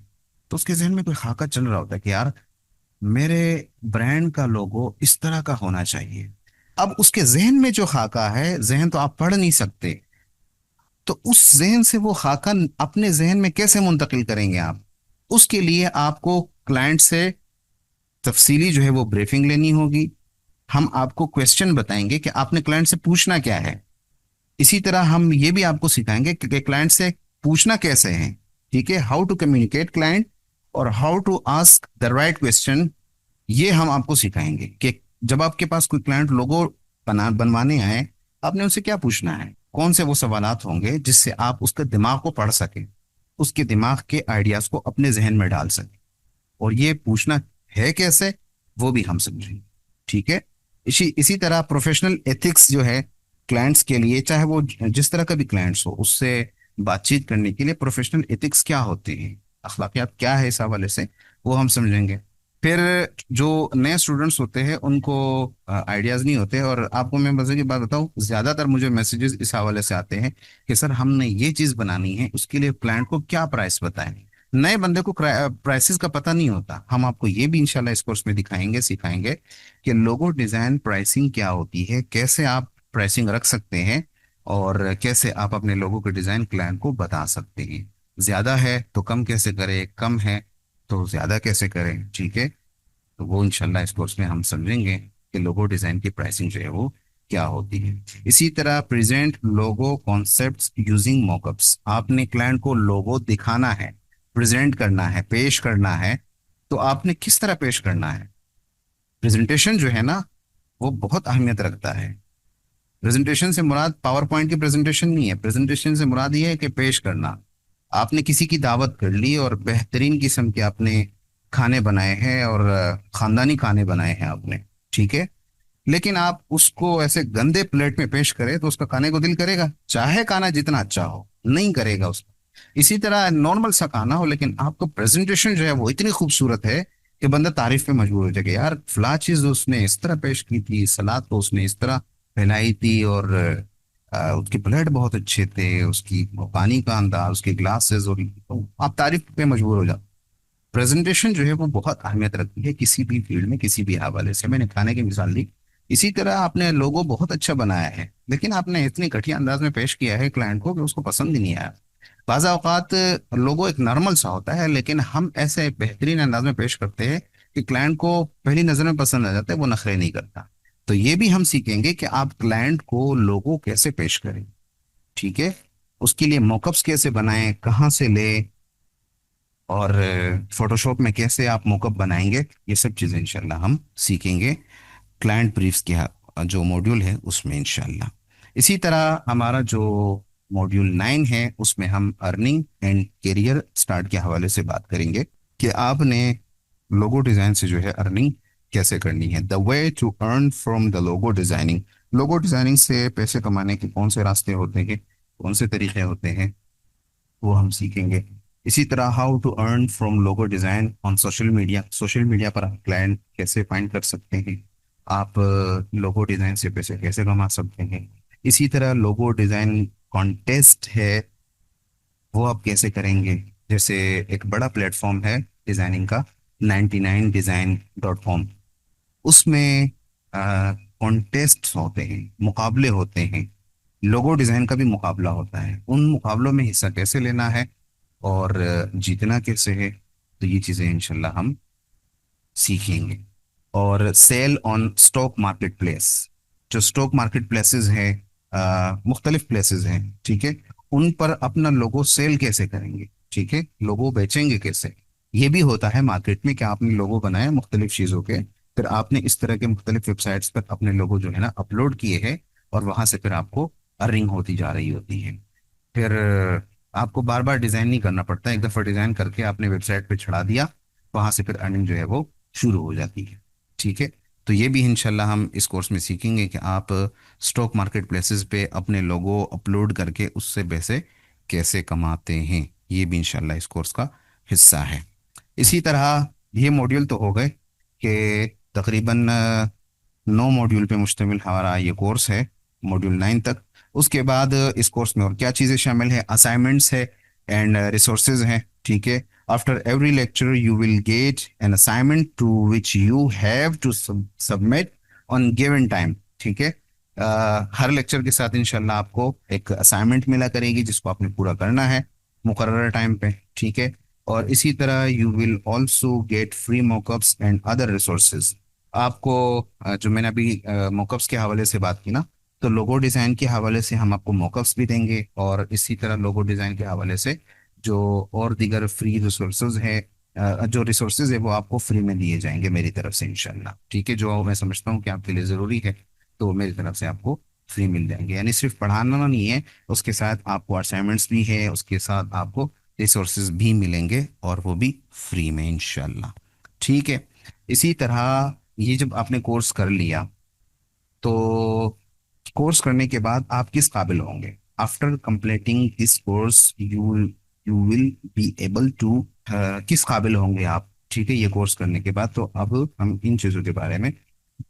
तो उसके जहन में कोई खाका चल रहा होता है कि यार मेरे ब्रांड का लोगो इस तरह का होना चाहिए। अब उसके जहन में जो खाका है, जहन तो आप पढ़ नहीं सकते, तो उस जहन से वो खाका अपने जहन में कैसे मुंतकिल करेंगे आप। उसके लिए आपको क्लाइंट से तफसीली जो है वो ब्रीफिंग लेनी होगी। हम आपको क्वेश्चन बताएंगे कि आपने क्लाइंट से पूछना क्या है। इसी तरह हम ये भी आपको सिखाएंगे कि क्लाइंट से पूछना कैसे है। ठीक है, हाउ टू कम्युनिकेट क्लाइंट और how to ask the right question, ये हम आपको सिखाएंगे कि जब आपके पास कोई क्लाइंट लोगो बनवाने आए, आपने उनसे क्या पूछना है, कौन से वो सवालात होंगे जिससे आप उसके दिमाग को पढ़ सके, उसके दिमाग के आइडियाज को अपने जहन में डाल सके, और ये पूछना है कैसे, वो भी हम समझेंगे। ठीक है, इसी इसी तरह प्रोफेशनल एथिक्स जो है क्लाइंट्स के लिए, चाहे वो जिस तरह का भी क्लाइंट्स हो, उससे बातचीत करने के लिए प्रोफेशनल एथिक्स क्या होते हैं, अखलाकियात क्या है, इस हवाले से वो हम समझेंगे। फिर जो नए स्टूडेंट्स होते हैं उनको आइडियाज़ नहीं होते, और आपको मैं मजे की बात बताऊं, ज़्यादातर मुझे मैसेजेस इस हवाले से आते हैं कि सर हमने ये चीज़ बनानी है, उसके लिए क्लाइंट को क्या प्राइस बताएं। नए बंदे को प्राइसेस का पता नहीं होता। हम आपको ये भी इंशाल्लाह इस कोर्स में दिखाएंगे, सिखाएंगे कि लोगो डिज़ाइन प्राइसिंग क्या होती है, कैसे आप प्राइसिंग रख सकते हैं, और कैसे आप अपने लोगो के डिज़ाइन क्लाइंट को बता सकते हैं। ज़्यादा है तो कम कैसे करें, कम है तो ज्यादा कैसे करें। ठीक है, तो वो इंशाल्लाह इस कोर्स में हम समझेंगे कि लोगो डिजाइन की प्राइसिंग जो है वो क्या होती है। इसी तरह प्रेजेंट लोगो कॉन्सेप्ट्स यूजिंग मॉकअप्स, आपने क्लाइंट को लोगो दिखाना है, प्रेजेंट करना है, पेश करना है, तो आपने किस तरह पेश करना है। प्रेजेंटेशन जो है ना वो बहुत अहमियत रखता है। प्रेजेंटेशन से मुराद पावर पॉइंट की प्रेजेंटेशन नहीं है, प्रेजेंटेशन से मुराद ये है कि पेश करना। आपने किसी की दावत कर ली और बेहतरीन किस्म के आपने खाने बनाए हैं और खानदानी खाने बनाए हैं आपने, ठीक है, लेकिन आप उसको ऐसे गंदे प्लेट में पेश करें तो उसका खाने को दिल करेगा, चाहे खाना जितना अच्छा हो, नहीं करेगा उसका। इसी तरह नॉर्मल सा खाना हो लेकिन आपका प्रेजेंटेशन जो है वो इतनी खूबसूरत है कि बंदा तारीफ पे मजबूर हो जाएगा, यार फला चीज उसने इस तरह पेश की थी, सलाद तो उसने इस तरह फैलाई थी, और उसके प्लेट बहुत अच्छे थे, उसकी वो पानी का अंदाज, उसके ग्लासेस, और तो आप तारीफ पे मजबूर हो जाओ। प्रेजेंटेशन जो है वो बहुत अहमियत रखती है किसी भी फील्ड में, किसी भी हवाले से। मैंने खाने की मिसाल दी। इसी तरह आपने लोगो बहुत अच्छा बनाया है लेकिन आपने इतनी घटिया अंदाज में पेश किया है क्लाइंट को कि उसको पसंद ही नहीं आया। बाज़ औक़ात लोगो एक नॉर्मल सा होता है लेकिन हम ऐसे बेहतरीन अंदाज में पेश करते हैं कि क्लाइंट को पहली नजर में पसंद आ जाता है, वो नखरे नहीं करता। तो ये भी हम सीखेंगे कि आप क्लाइंट को लोगो कैसे पेश करें, ठीक है, उसके लिए मॉकअप्स कैसे बनाएं, कहाँ से ले, और फोटोशॉप में कैसे आप मॉकअप बनाएंगे, ये सब चीज़ें इंशाल्लाह हम सीखेंगे क्लाइंट ब्रीफ्स के जो मॉड्यूल है उसमें इंशाल्लाह। इसी तरह हमारा जो मॉड्यूल 9 है उसमें हम अर्निंग एंड करियर स्टार्ट के हवाले से बात करेंगे कि आपने लोगो डिज़ाइन से जो है अर्निंग कैसे करनी है, the way to earn from the logo designing. Logo designing से पैसे कमाने के कौन से रास्ते होते हैं, कौन से तरीके होते हैं, वो हम सीखेंगे। इसी तरह how to earn from logo design on social media, social media पर आप क्लाइंट कैसे फाइंड कर सकते हैं, आप लोगो डिजाइन से पैसे कैसे कमा सकते हैं। इसी तरह लोगो डिजाइन कॉन्टेस्ट है, वो आप कैसे करेंगे। जैसे एक बड़ा प्लेटफॉर्म है डिजाइनिंग का, 99design.com, उसमें कॉन्टेस्ट होते हैं, मुकाबले होते हैं, लोगो डिजाइन का भी मुकाबला होता है। उन मुकाबलों में हिस्सा कैसे लेना है और जीतना कैसे है, तो ये चीज़ें इंशाल्लाह हम सीखेंगे। और sell on stock market place, जो स्टॉक मार्केट प्लेसेस हैं, मुख्तलिफ प्लेसेस हैं, ठीक है, उन पर अपना लोगो सेल कैसे करेंगे, ठीक है, लोगो बेचेंगे कैसे। ये भी होता है मार्केट में कि आपने लोगो बनाए मुख्तलिफ चीज़ों के, फिर आपने इस तरह के मुख्तलिफ वेबसाइट्स पर अपने लोगो जो है ना अपलोड किए हैं, और वहां से फिर आपको अर्निंग होती जा रही होती है। फिर आपको बार बार डिजाइन नहीं करना पड़ता, एक दफा डिजाइन करके आपने वेबसाइट पे चढ़ा दिया, वहां से फिर अर्निंग जो है वो शुरू हो जाती है, ठीक है। तो ये भी इंशाल्लाह हम इस कोर्स में सीखेंगे कि आप स्टॉक मार्केट प्लेसेस पे अपने लोगो अपलोड करके उससे पैसे कैसे कमाते हैं, ये भी इंशाल्लाह इस कोर्स का हिस्सा है। इसी तरह ये मॉड्यूल तो हो गए कि तकरीबन 9 मॉड्यूल पे मुश्तमिल हमारा ये कोर्स है, मॉड्यूल 9 तक। उसके बाद इस कोर्स में और क्या चीज़ें शामिल है, असाइनमेंट्स है एंड रिसोर्सेज हैं, ठीक है। After every lecture you will get an assignment to which you have to submit on given time, ठीक है। हर लेक्चर के साथ इंशाल्लाह आपको एक असाइनमेंट मिला करेगी जिसको आपने पूरा करना है मुकर्रर टाइम पे, ठीक है। और इसी तरह you will also get free mockups and other resources. आपको जो मैंने अभी मॉकअप्स के हवाले से बात की ना, तो लोगो डिज़ाइन के हवाले से हम आपको मॉकअप्स भी देंगे, और इसी तरह लोगो डिज़ाइन के हवाले से जो और दीगर फ्री रिसोर्सेज है, जो रिसोर्सेज है वो आपको फ्री में दिए जाएंगे मेरी तरफ से इंशाल्लाह, ठीक है। जो मैं समझता हूँ कि आपके लिए ज़रूरी है तो मेरी तरफ से आपको फ्री मिल जाएंगे। यानी सिर्फ पढ़ाना नहीं है, उसके साथ आपको असाइनमेंट्स भी है, उसके साथ आपको रिसोर्सेज भी मिलेंगे और वो भी फ्री में इंशाल्लाह, ठीक है। इसी तरह ये जब आपने कोर्स कर लिया तो कोर्स करने के बाद आप किस काबिल होंगे, after completing this course you you will be able to, किस काबिल होंगे आप, ठीक है, ये कोर्स करने के बाद। तो अब हम इन चीज़ों के बारे में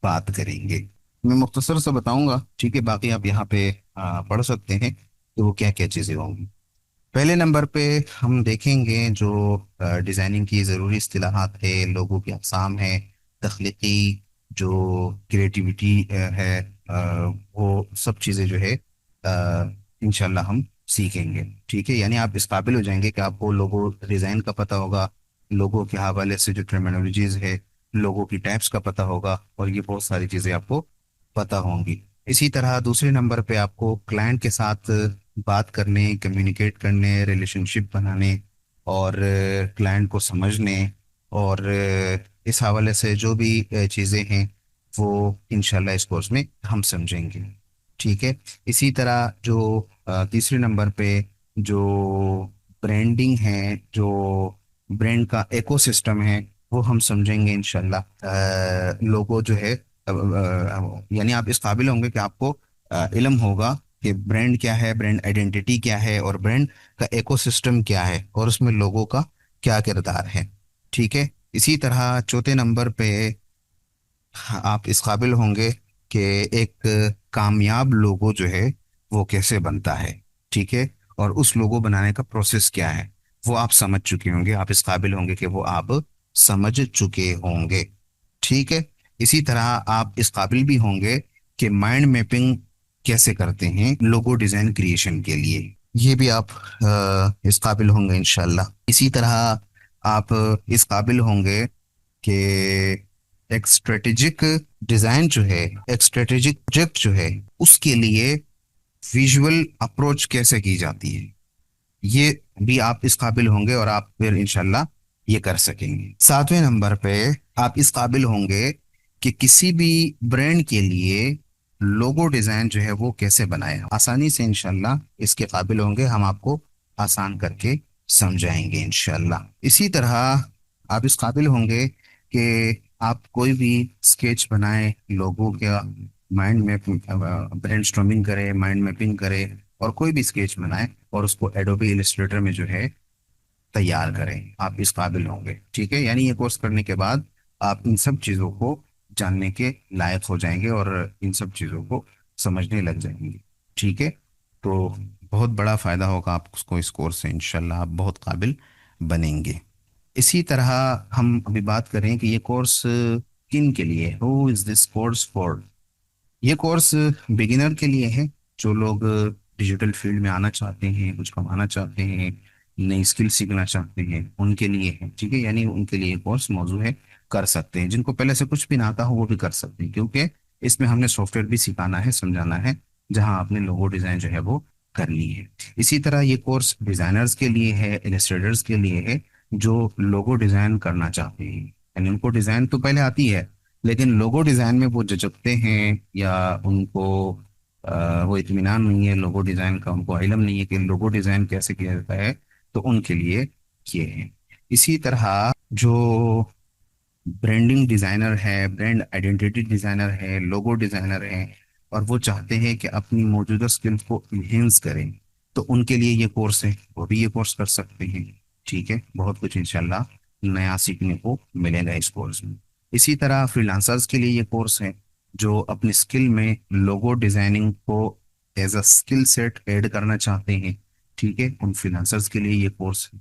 बात करेंगे। मैं मुख्तसर से बताऊंगा, ठीक है, बाकी आप यहाँ पे पढ़ सकते हैं कि वो क्या क्या चीज़ें होंगी। पहले नंबर पे हम देखेंगे जो डिज़ाइनिंग की ज़रूरी इस्तिलाहात है, लोगों की अक़साम है, तख्लीकी जो क्रिएटिविटी है, वो सब चीज़ें जो है इंशाल्लाह हम सीखेंगे, ठीक है। यानी आप इस काबिल हो जाएंगे कि आपको लोगो डिज़ाइन का पता होगा, लोगों के हवाले से जो टर्मिनोलॉजीज है, लोगों की टाइप्स का पता होगा, और ये बहुत सारी चीजें आपको पता होंगी। इसी तरह दूसरे नंबर पे आपको क्लाइंट के साथ बात करने, कम्युनिकेट करने, रिलेशनशिप बनाने और क्लाइंट को समझने, और इस हवाले से जो भी चीज़ें हैं वो इंशाल्लाह इस कोर्स में हम समझेंगे। ठीक है। इसी तरह जो तीसरे नंबर पे जो ब्रांडिंग है, जो ब्रांड का इकोसिस्टम है, वो हम समझेंगे इंशाल्लाह। लोगो जो है यानी आप इस काबिल होंगे कि आपको इल्म होगा कि ब्रांड क्या है, ब्रांड आइडेंटिटी क्या है, और ब्रांड का इकोसिस्टम क्या है, और उसमें लोगों का क्या किरदार है। ठीक है। इसी तरह चौथे नंबर पे आप इस काबिल होंगे कि एक कामयाब लोगो जो है वो कैसे बनता है। ठीक है। और उस लोगो बनाने का प्रोसेस क्या है वो आप समझ चुके होंगे, आप इस काबिल होंगे कि वो आप समझ चुके होंगे। ठीक है। इसी तरह आप इस काबिल भी होंगे कि माइंड मैपिंग कैसे करते हैं लोगो डिजाइन क्रिएशन के लिए, ये भी आप इस काबिल होंगे इंशाल्लाह। इसी तरह आप इस काबिल होंगे कि एक स्ट्रेटेजिक डिजाइन जो है, एक स्ट्रेटेजिक प्रोजेक्ट जो है, उसके लिए विजुअल अप्रोच कैसे की जाती है, ये भी आप इस काबिल होंगे, और आप फिर इंशाल्लाह ये कर सकेंगे। सातवें नंबर पे आप इस काबिल होंगे कि किसी भी ब्रांड के लिए लोगो डिजाइन जो है वो कैसे बनाए, आसानी से इंशाल्लाह इसके काबिल होंगे, हम आपको आसान करके समझाएंगे इंशाल्लाह। इसी तरह आप इस काबिल होंगे कि आप कोई भी स्केच बनाए लोगों का, माइंड में ब्रेनस्टॉर्मिंग करें, माइंड मैपिंग करें, और कोई भी स्केच बनाए और उसको एडोबी इलस्ट्रेटर में जो है तैयार करें, आप इस काबिल होंगे। ठीक है। यानी ये कोर्स करने के बाद आप इन सब चीज़ों को जानने के लायक हो जाएंगे और इन सब चीज़ों को समझने लग जाएंगे। ठीक है। तो बहुत बड़ा फायदा होगा आपको इस कोर्स से, इंशाल्लाह आप बहुत काबिल बनेंगे। इसी तरह हम अभी बात करें कि ये कोर्स किन के लिए, who is this course for. ये कोर्स बिगिनर के लिए है, जो लोग डिजिटल फील्ड में आना चाहते हैं, कुछ कमाना चाहते हैं, नई स्किल सीखना चाहते हैं, उनके लिए है। ठीक है। यानी उनके लिए कोर्स मौजू है, कर सकते हैं। जिनको पहले से कुछ भी ना आता हो वो भी कर सकते हैं, क्योंकि इसमें हमने सॉफ्टवेयर भी सिखाना है, समझाना है, जहां आपने लोगो डिजाइन जो है वो करनी है। इसी तरह ये कोर्स डिजाइनर्स के लिए है, इलस्ट्रेटर्स के लिए है, जो लोगो डिजाइन करना चाहते हैं। यानी उनको डिजाइन तो पहले आती है, लेकिन लोगो डिजाइन में वो झिझकते हैं, या उनको वो इत्मीनान नहीं है लोगो डिजाइन का, उनको इल्म नहीं है कि लोगो डिजाइन कैसे किया जाता है, तो उनके लिए ये है। इसी तरह जो ब्रांडिंग डिजाइनर है, ब्रांड आइडेंटिटी डिजाइनर है, लोगो डिजाइनर है, और वो चाहते हैं कि अपनी मौजूदा स्किल्स को इन्हेंस करें, तो उनके लिए ये कोर्स है, वो भी ये कोर्स कर सकते हैं। ठीक है। बहुत कुछ इंशाल्लाह नया सीखने को मिलेगा इस कोर्स में। इसी तरह फ्रीलांसर्स के लिए ये कोर्स है, जो अपनी स्किल में लोगो डिजाइनिंग को as a skill set add करना चाहते हैं। ठीक है। उन फ्रीलांसर्स के लिए ये कोर्स है।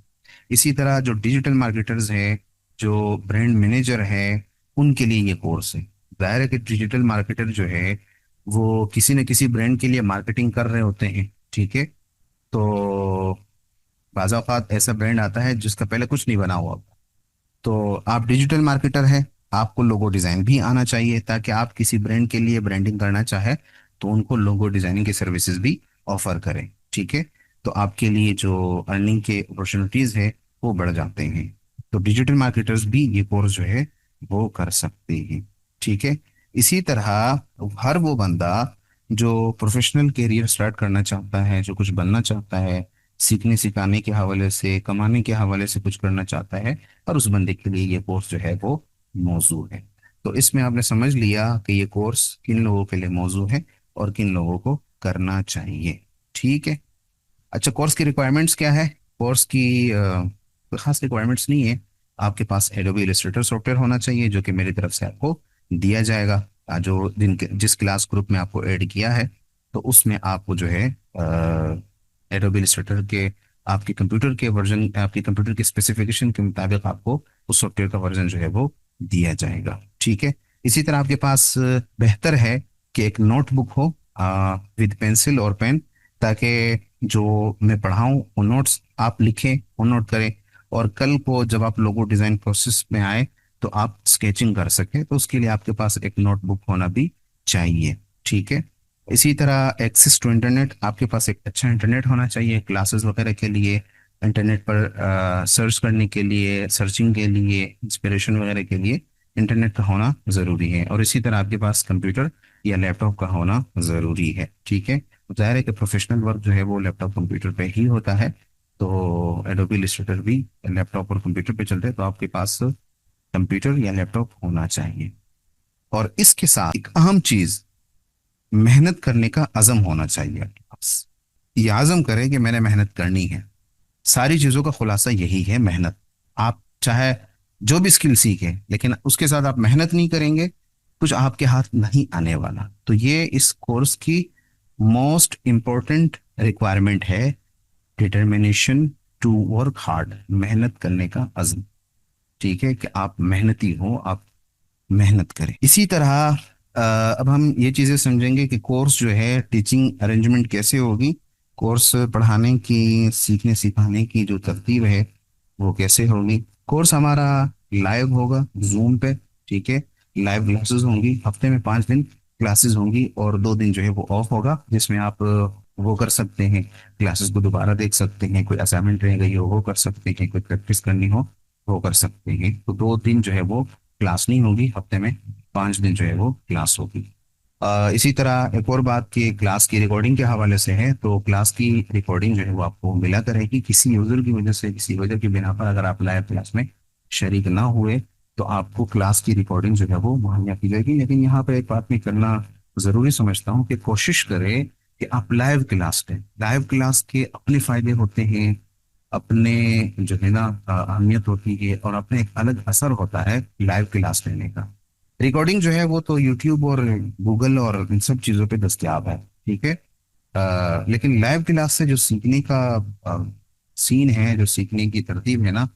इसी तरह जो डिजिटल मार्केटर्स हैं, जो ब्रांड मैनेजर है, उनके लिए ये कोर्स है। जाहिर है कि डिजिटल मार्केटर जो है वो किसी न किसी ब्रांड के लिए मार्केटिंग कर रहे होते हैं। ठीक है। तो बाज़ औक़ात ऐसा ब्रांड आता है जिसका पहले कुछ नहीं बना हुआ, तो आप डिजिटल मार्केटर हैं, आपको लोगो डिजाइन भी आना चाहिए, ताकि आप किसी ब्रांड के लिए ब्रांडिंग करना चाहे तो उनको लोगो डिजाइनिंग की सर्विसेज भी ऑफर करें। ठीक है। तो आपके लिए जो अर्निंग के अपॉर्चुनिटीज है वो बढ़ जाते हैं। तो डिजिटल मार्केटर्स भी ये कोर्स जो है वो कर सकते हैं। ठीक है। इसी तरह हर वो बंदा जो प्रोफेशनल करियर स्टार्ट करना चाहता है, जो कुछ बनना चाहता है, सीखने सिखाने के हवाले से, कमाने के हवाले से कुछ करना चाहता है, और उस बंदे के लिए ये कोर्स जो है वो मौजू है। तो इसमें आपने समझ लिया कि ये कोर्स किन लोगों के लिए मौजू है और किन लोगों को करना चाहिए। ठीक है। अच्छा, कोर्स की रिक्वायरमेंट्स क्या है। कोर्स की कोई खास रिक्वायरमेंट्स नहीं है। आपके पास एडोबी इलस्ट्रेटर सॉफ्टवेयर होना चाहिए, जो कि मेरी तरफ से आपको दिया जाएगा। जो जिस क्लास ग्रुप में आपको ऐड किया है, तो उसमें आपको जो है एडोबी इलस्ट्रेटर के आपके कंप्यूटर के वर्जन, आपके कंप्यूटर के स्पेसिफिकेशन के मुताबिक आपको उस सॉफ्टवेयर का वर्जन जो है वो दिया जाएगा। ठीक है। इसी तरह आपके पास बेहतर है कि एक नोटबुक हो विद पेंसिल और पेन, ताकि जो मैं पढ़ाऊँ वो नोट्स आप लिखें, वो नोट करें, और कल को जब आप लोगो डिज़ाइन प्रोसेस में आए तो आप स्केचिंग कर सके, तो उसके लिए आपके पास एक नोटबुक होना भी चाहिए। ठीक है। इसी तरह एक्सेस टू इंटरनेट, आपके पास एक अच्छा इंटरनेट होना चाहिए क्लासेस वगैरह के लिए, इंटरनेट पर सर्च करने के लिए, सर्चिंग के लिए, इंस्पिरेशन वगैरह के लिए इंटरनेट का होना ज़रूरी है। और इसी तरह आपके पास कंप्यूटर या लैपटॉप का होना ज़रूरी है। ठीक है। तो जाहिर है कि प्रोफेशनल वर्क जो है वो लैपटॉप कंप्यूटर पे ही होता है। तो एडोबी इलस्ट्रेटर भी लैपटॉप और कंप्यूटर पे चलते हैं, तो आपके पास कंप्यूटर या लैपटॉप होना चाहिए। और इसके साथ एक अहम चीज, मेहनत करने का अज़म होना चाहिए आपके पास। ये आज़म करें कि मैंने मेहनत करनी है। सारी चीज़ों का खुलासा यही है, मेहनत। आप चाहे जो भी स्किल सीखें, लेकिन उसके साथ आप मेहनत नहीं करेंगे, कुछ आपके हाथ नहीं आने वाला। तो ये इस कोर्स की मोस्ट इम्पोर्टेंट रिक्वायरमेंट है, डिटर्मिनेशन टू वर्क हार्ड, मेहनत करने का अज़म। ठीक है, कि आप मेहनती हो, आप मेहनत करें। इसी तरह अब हम ये चीज़ें समझेंगे कि कोर्स जो है, टीचिंग अरेंजमेंट कैसे होगी, कोर्स पढ़ाने की, सीखने सिखाने की जो तरतीब है वो कैसे होगी। कोर्स हमारा लाइव होगा जूम पे। ठीक है। लाइव क्लासेस होंगी, हफ्ते में 5 दिन क्लासेस होंगी, और 2 दिन जो है वो ऑफ होगा, जिसमें आप वो कर सकते हैं, क्लासेस को दोबारा देख सकते हैं, कोई असाइनमेंट रह गई हो वो कर सकते हैं, कोई प्रैक्टिस करनी हो वो कर सकते हैं। तो 2 दिन जो है वो क्लास नहीं होगी, हफ्ते में 5 दिन जो है वो क्लास होगी। इसी तरह एक और बात कि क्लास की रिकॉर्डिंग के हवाले से है, तो क्लास की रिकॉर्डिंग जो है वो आपको मिला करेगी। किसी यूजर की वजह से, किसी वजह की बिना पर अगर आप लाइव क्लास में शरीक ना हुए, तो आपको क्लास की रिकॉर्डिंग जो है वो मुहैया की जाएगी। लेकिन यहाँ पर एक बात मैं करना ज़रूरी समझता हूँ कि कोशिश करें कि आप लाइव क्लास लें। लाइव क्लास के अपने फायदे होते हैं, अपने जो है ना अहमियत होती है, और अपने एक अलग असर होता है लाइव क्लास लेने का। रिकॉर्डिंग जो है वो तो यूट्यूब और गूगल और इन सब चीज़ों पे दस्तयाब है। ठीक है। लेकिन लाइव क्लास से जो सीखने का सीन है, जो सीखने की तरतीब है ना,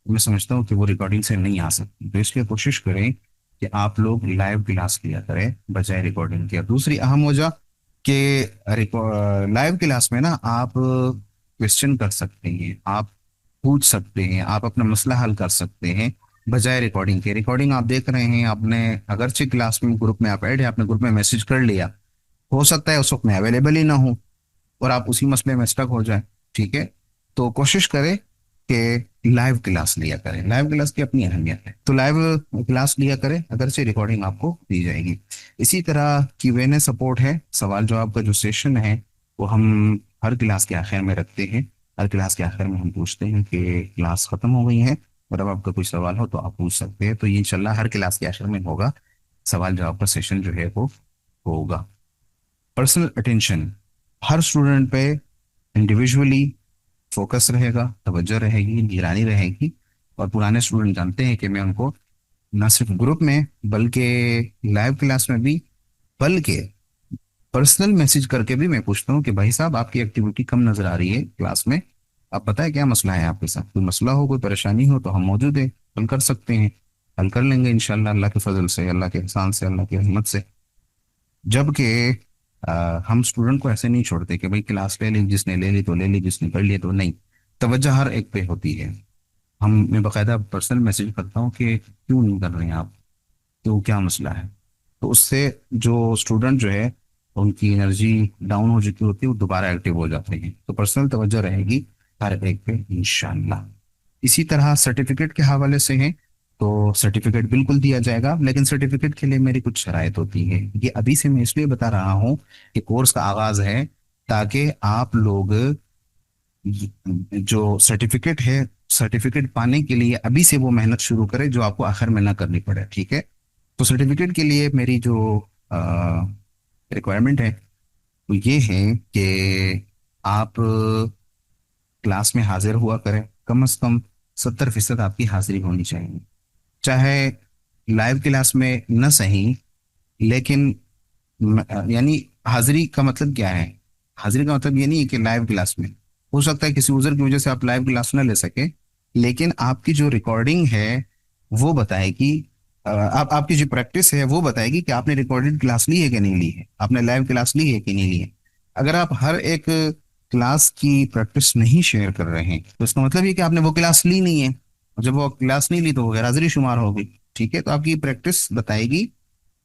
मैं समझता हूँ कि वो रिकॉर्डिंग से नहीं आ सकती। तो इसलिए कोशिश करें कि आप लोग लाइव क्लास लिया करें बजाय रिकॉर्डिंग के। और दूसरी अहम वजह कि लाइव क्लास में ना आप क्वेश्चन कर सकते हैं, आप पूछ सकते हैं, आप अपना मसला हल कर सकते हैं, बजाय रिकॉर्डिंग के। रिकॉर्डिंग आप देख रहे हैं, आपने अगरचे क्लास में ग्रुप में आप ऐड है, आपने ग्रुप में मैसेज कर लिया, हो सकता है उस वक्त में अवेलेबल ही ना हो और आप उसी मसले में स्टक हो जाए। ठीक है। तो कोशिश करें कि लाइव क्लास लिया करें। लाइव क्लास की अपनी अहमियत है, तो लाइव क्लास लिया करें, अगर से रिकॉर्डिंग आपको दी जाएगी। इसी तरह Q&A सपोर्ट है, सवाल जवाब का जो सेशन है वो हम हर क्लास के आखिर में रखते हैं। हर क्लास के आखिर में हम पूछते हैं कि क्लास खत्म हो गई है और अब आपका कोई सवाल हो तो आप पूछ सकते हैं। तो ये इंशाल्लाह हर क्लास के आखिर में होगा, सवाल जवाब का सेशन जो है वो होगा। पर्सनल अटेंशन हर स्टूडेंट पे इंडिविजुअली फोकस रहेगा, तवज्जो रहेगी, निगरानी रहेगी। और पुराने स्टूडेंट जानते हैं कि मैं उनको ना सिर्फ ग्रुप में बल्कि लाइव क्लास में भी, बल्कि पर्सनल मैसेज करके भी मैं पूछता हूँ कि भाई साहब आपकी एक्टिविटी कम नजर आ रही है क्लास में, आप बताएं क्या मसला है आपके साथ, कोई मसला हो, कोई परेशानी हो तो हम मौजूद है, हल कर सकते हैं, हल कर लेंगे इंशाल्लाह, अल्लाह के फजल से, अल्लाह के एहसान से, अल्लाह की रहमत से। जबकि हम स्टूडेंट को ऐसे नहीं छोड़ते कि भाई क्लास ले ली, जिसने ले ली तो ले ली, जिसने कर लिया तो नहीं। तवज्जो हर एक पे होती है। हम मैं बाकायदा पर्सनल मैसेज करता हूँ कि क्यों नहीं कर रहे हैं आप, तो क्या मसला है। तो उससे जो स्टूडेंट जो है उनकी एनर्जी डाउन हो चुकी होती है, वो दोबारा एक्टिव हो जाते हैं। तो पर्सनल तवज्जो रहेगी हर एक पे इंशाल्लाह। इसी तरह सर्टिफिकेट के हवाले से है, तो सर्टिफिकेट बिल्कुल दिया जाएगा, लेकिन सर्टिफिकेट के लिए मेरी कुछ शराइत होती है। ये अभी से मैं इसलिए बता रहा हूँ कि कोर्स का आगाज है, ताकि आप लोग जो सर्टिफिकेट है, सर्टिफिकेट पाने के लिए अभी से वो मेहनत शुरू करें जो आपको आखिर में ना करनी पड़े। ठीक है। तो सर्टिफिकेट के लिए मेरी जो रिक्वायरमेंट है वो ये है कि आप क्लास में हाजिर हुआ करें, कम से कम 70% आपकी हाजिरी होनी चाहिए। चाहे लाइव क्लास में न सही, लेकिन यानी हाजिरी का मतलब क्या है, हाजिरी का मतलब ये नहीं है कि लाइव क्लास में, हो सकता है किसी यूजर की वजह से आप लाइव क्लास ना ले सके, लेकिन आपकी जो रिकॉर्डिंग है वो बताएगी, आप आपकी जो प्रैक्टिस है वो बताएगी कि आपने रिकॉर्डेड क्लास ली है कि नहीं ली है, आपने लाइव क्लास ली है कि नहीं ली है। अगर आप हर एक क्लास की प्रैक्टिस नहीं शेयर कर रहे हैं, तो इसका मतलब ये कि आपने वो क्लास ली नहीं है, और जब वो क्लास नहीं ली तो वो गैर हाजिरी शुमार होगी। ठीक है, तो आपकी प्रैक्टिस बताएगी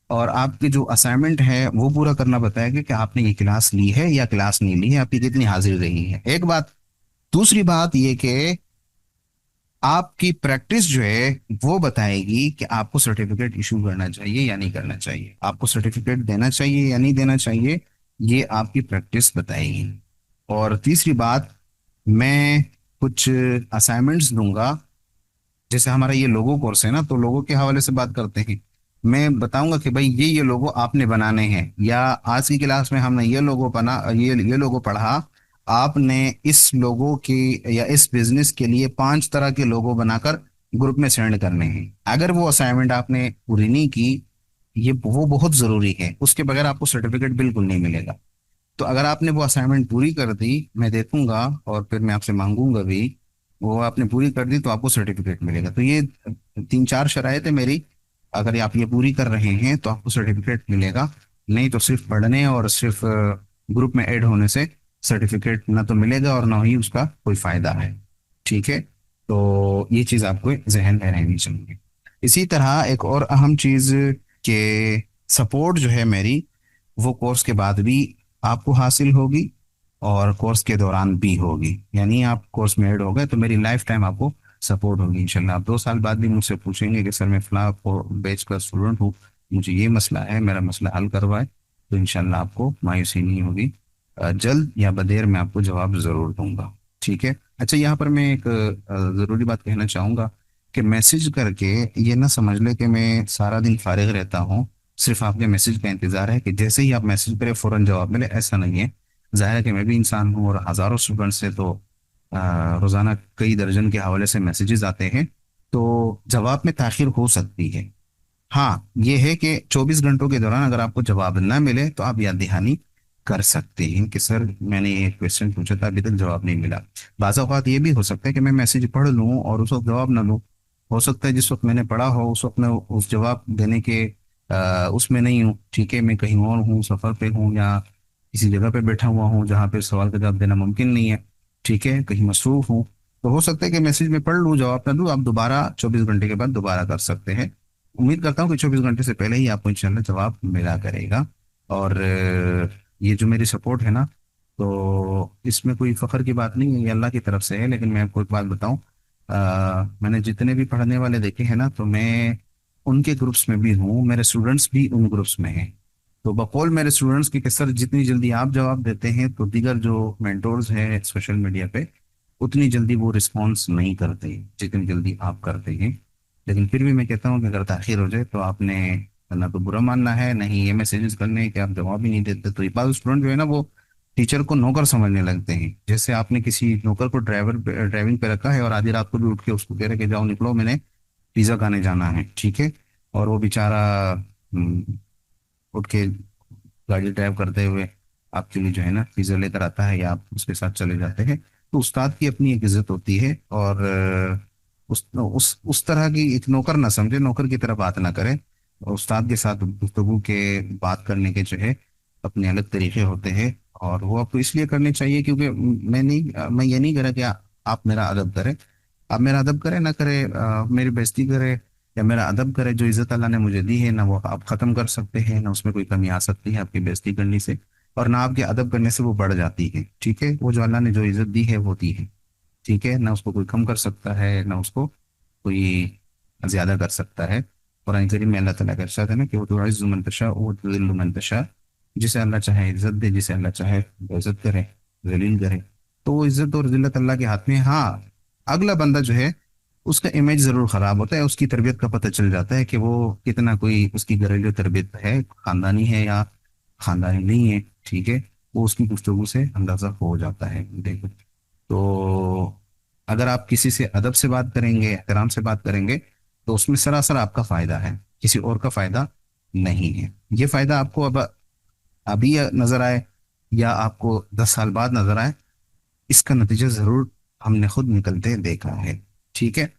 और आपकी जो असाइनमेंट है वो पूरा करना बताएगा कि आपने ये क्लास ली है या क्लास नहीं ली है, आपकी कितनी हाजिरी रही है, एक बात। दूसरी बात ये कि आपकी प्रैक्टिस जो है वो बताएगी कि आपको सर्टिफिकेट इशू करना चाहिए या नहीं करना चाहिए, आपको सर्टिफिकेट देना चाहिए या नहीं देना चाहिए, ये आपकी प्रैक्टिस बताएगी। और तीसरी बात, मैं कुछ असाइनमेंट्स दूंगा। जैसे हमारा ये लोगो कोर्स है ना, तो लोगो के हवाले से बात करते हैं। मैं बताऊंगा कि भाई ये लोगो आपने बनाने हैं, या आज की क्लास में हमने ये लोगो बना, ये लोगो पढ़ा, आपने इस लोगो के या इस बिजनेस के लिए 5 तरह के लोगो बनाकर ग्रुप में सेंड करने हैं। अगर वो असाइनमेंट आपने पूरी नहीं की, ये वो बहुत जरूरी है, उसके बगैर आपको सर्टिफिकेट बिल्कुल नहीं मिलेगा। तो अगर आपने वो असाइनमेंट पूरी कर दी, मैं देखूंगा और फिर मैं आपसे मांगूंगा भी, वो आपने पूरी कर दी तो आपको सर्टिफिकेट मिलेगा। तो ये 3-4 शराइत है मेरी, अगर आप ये पूरी कर रहे हैं तो आपको सर्टिफिकेट मिलेगा। नहीं तो सिर्फ पढ़ने और सिर्फ ग्रुप में ऐड होने से सर्टिफिकेट ना तो मिलेगा और ना ही उसका कोई फायदा है। ठीक है, तो ये चीज़ आपको जहन में रहनी चाहिए। इसी तरह एक और अहम चीज़ के सपोर्ट जो है मेरी, वो कोर्स के बाद भी आपको हासिल होगी और कोर्स के दौरान भी होगी। यानी आप कोर्स में ऐड हो गए तो मेरी लाइफ टाइम आपको सपोर्ट होगी इंशाल्लाह। आप 2 साल बाद भी मुझसे पूछेंगे कि सर मैं फला बैच का स्टूडेंट हूँ, मुझे ये मसला है, मेरा मसला हल करवाए, तो इंशाल्लाह आपको मायूसी नहीं होगी। जल्द या बदेर मैं आपको जवाब ज़रूर दूंगा। ठीक है। अच्छा, यहाँ पर मैं एक ज़रूरी बात कहना चाहूँगा कि मैसेज करके ये ना समझ ले कि मैं सारा दिन फारिग रहता हूँ, सिर्फ आपके मैसेज का इंतजार है कि जैसे ही आप मैसेज करें फौरन जवाब मिले, ऐसा नहीं है। जाहिर है कि मैं भी इंसान हूँ और हज़ारों स्टूडेंट से तो रोज़ाना कई दर्जन के हवाले से मैसेजेस आते हैं, तो जवाब में ताखिर हो सकती है। हाँ, ये है कि 24 घंटों के दौरान अगर आपको जवाब ना मिले तो आप याद दहानी कर सकते हैं कि सर मैंने ये क्वेश्चन पूछा था, अभी तक जवाब नहीं मिला। बाज़ औक़ात ये भी हो सकता है कि मैं मैसेज पढ़ लूँ और उस वक्त जवाब ना लूँ। हो सकता है जिस वक्त मैंने पढ़ा हो उस वक्त मैं उस जवाब देने के उसमें नहीं हूँ। ठीक है, मैं कहीं और हूँ, सफ़र पे हूँ या किसी जगह पे बैठा हुआ हूँ जहाँ पे सवाल का जवाब देना मुमकिन नहीं है। ठीक है, कहीं मसरूफ हूँ, तो हो सकता है कि मैसेज में पढ़ लूँ, जवाब ना दूँ, आप दोबारा 24 घंटे के बाद दोबारा कर सकते हैं। उम्मीद करता हूँ कि 24 घंटे से पहले ही आपको इंशाल्लाह जवाब मिला करेगा। और ये जो मेरी सपोर्ट है ना, तो इसमें कोई फख्र की बात नहीं है, ये अल्लाह की तरफ से है। लेकिन मैं आपको एक बात बताऊं, मैंने जितने भी पढ़ने वाले देखे हैं ना, तो मैं उनके ग्रुप्स में भी हूँ, मेरे स्टूडेंट्स भी उन ग्रुप्स में हैं। तो बकौल मेरे स्टूडेंट्स की कि सर जितनी जल्दी आप जवाब देते हैं तो दीगर जो मेंटोर्स हैं सोशल मीडिया पे, उतनी जल्दी वो रिस्पॉन्स नहीं करते जितनी जल्दी आप करते हैं। लेकिन फिर भी मैं कहता हूँ कि अगर ताखिर हो जाए तो आपने ना तो बुरा मानना है, नहीं ये मैसेजेस करने हैं कि आप जवाब ही नहीं देते। तो ये बात स्टूडेंट जो है ना, वो टीचर को नौकर समझने लगते हैं। जैसे आपने किसी नौकर को ड्राइविंग पे रखा है और आधी रात को भी उठ के उसको कह रहे कि जाओ निकलो, मैंने पिज्जा खाने जाना है। ठीक है, और वो बेचारा उठ के गाड़ी ड्राइव करते हुए आपके लिए जो है ना पिज्जा लेकर आता है या आप उसके साथ चले जाते हैं। तो उस्ताद की अपनी एक इज्जत होती है, और उस तरह की एक नौकर ना समझे, नौकर की तरह बात ना करें। उस्ताद के साथ गुफ्तगू के बात करने के जो है अपने अलग तरीके होते हैं, और वो आपको इसलिए करने चाहिए क्योंकि मैं ये नहीं कह रहा कि आप मेरा अदब करें। आप मेरा अदब करें ना करें, मेरी बेइज्जती करें या मेरा अदब करे, जो इज्जत अल्लाह ने मुझे दी है ना वो आप खत्म कर सकते हैं, ना उसमें कोई कमी आ सकती है आपकी बेइज्जती करने से, और ना आपके अदब करने से वो बढ़ जाती है। ठीक है, वो जो अल्लाह ने जो इज्जत दी है वो दी है। ठीक है, ना उसको कोई कम कर सकता है ना उसको कोई ज्यादा कर सकता है। कुरान करीम में अल्लाह ताला का इरशाद है ना कि वो तो इज़्ज़ु मन तशा वो तुज़िल्लु मन तशा, जिसे अल्लाह चाहे इज्जत दे, जिसे अल्लाह चाहे बेइज्जत करे, जलील करे। तो वो इज्जत और जिल्लत अल्लाह के हाथ में है। हाँ, अगला बंदा जो है उसका इमेज जरूर खराब होता है, उसकी तरबियत का पता चल जाता है कि वो कितना, कोई उसकी घरेलू तरबियत है, खानदानी है या खानदानी नहीं है। ठीक है, वो उसकी गुफ्तगू से अंदाजा हो जाता है। देखो, तो अगर आप किसी से अदब से बात करेंगे, एहतराम से बात करेंगे, तो उसमें सरासर आपका फायदा है, किसी और का फायदा नहीं है। ये फायदा आपको अब अभी नजर आए या आपको 10 साल बाद नजर आए, इसका नतीजा जरूर हमने खुद निकलते देखा है। ठीक है,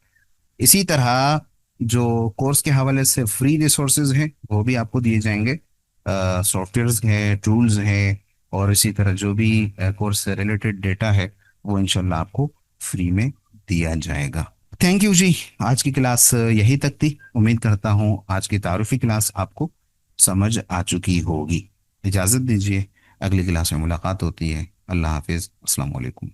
इसी तरह जो कोर्स के हवाले से फ्री रिसोर्सेज हैं वो भी आपको दिए जाएंगे, सॉफ्टवेयर्स हैं, टूल्स हैं, और इसी तरह जो भी कोर्स से रिलेटेड डेटा है वो इंशाल्लाह आपको फ्री में दिया जाएगा। थैंक यू जी। आज की क्लास यही तक थी। उम्मीद करता हूँ आज की तारुफी क्लास आपको समझ आ चुकी होगी। इजाज़त दीजिए, अगली क्लास में मुलाकात होती है। अल्लाह हाफिज़, अस्सलाम वालेकुम।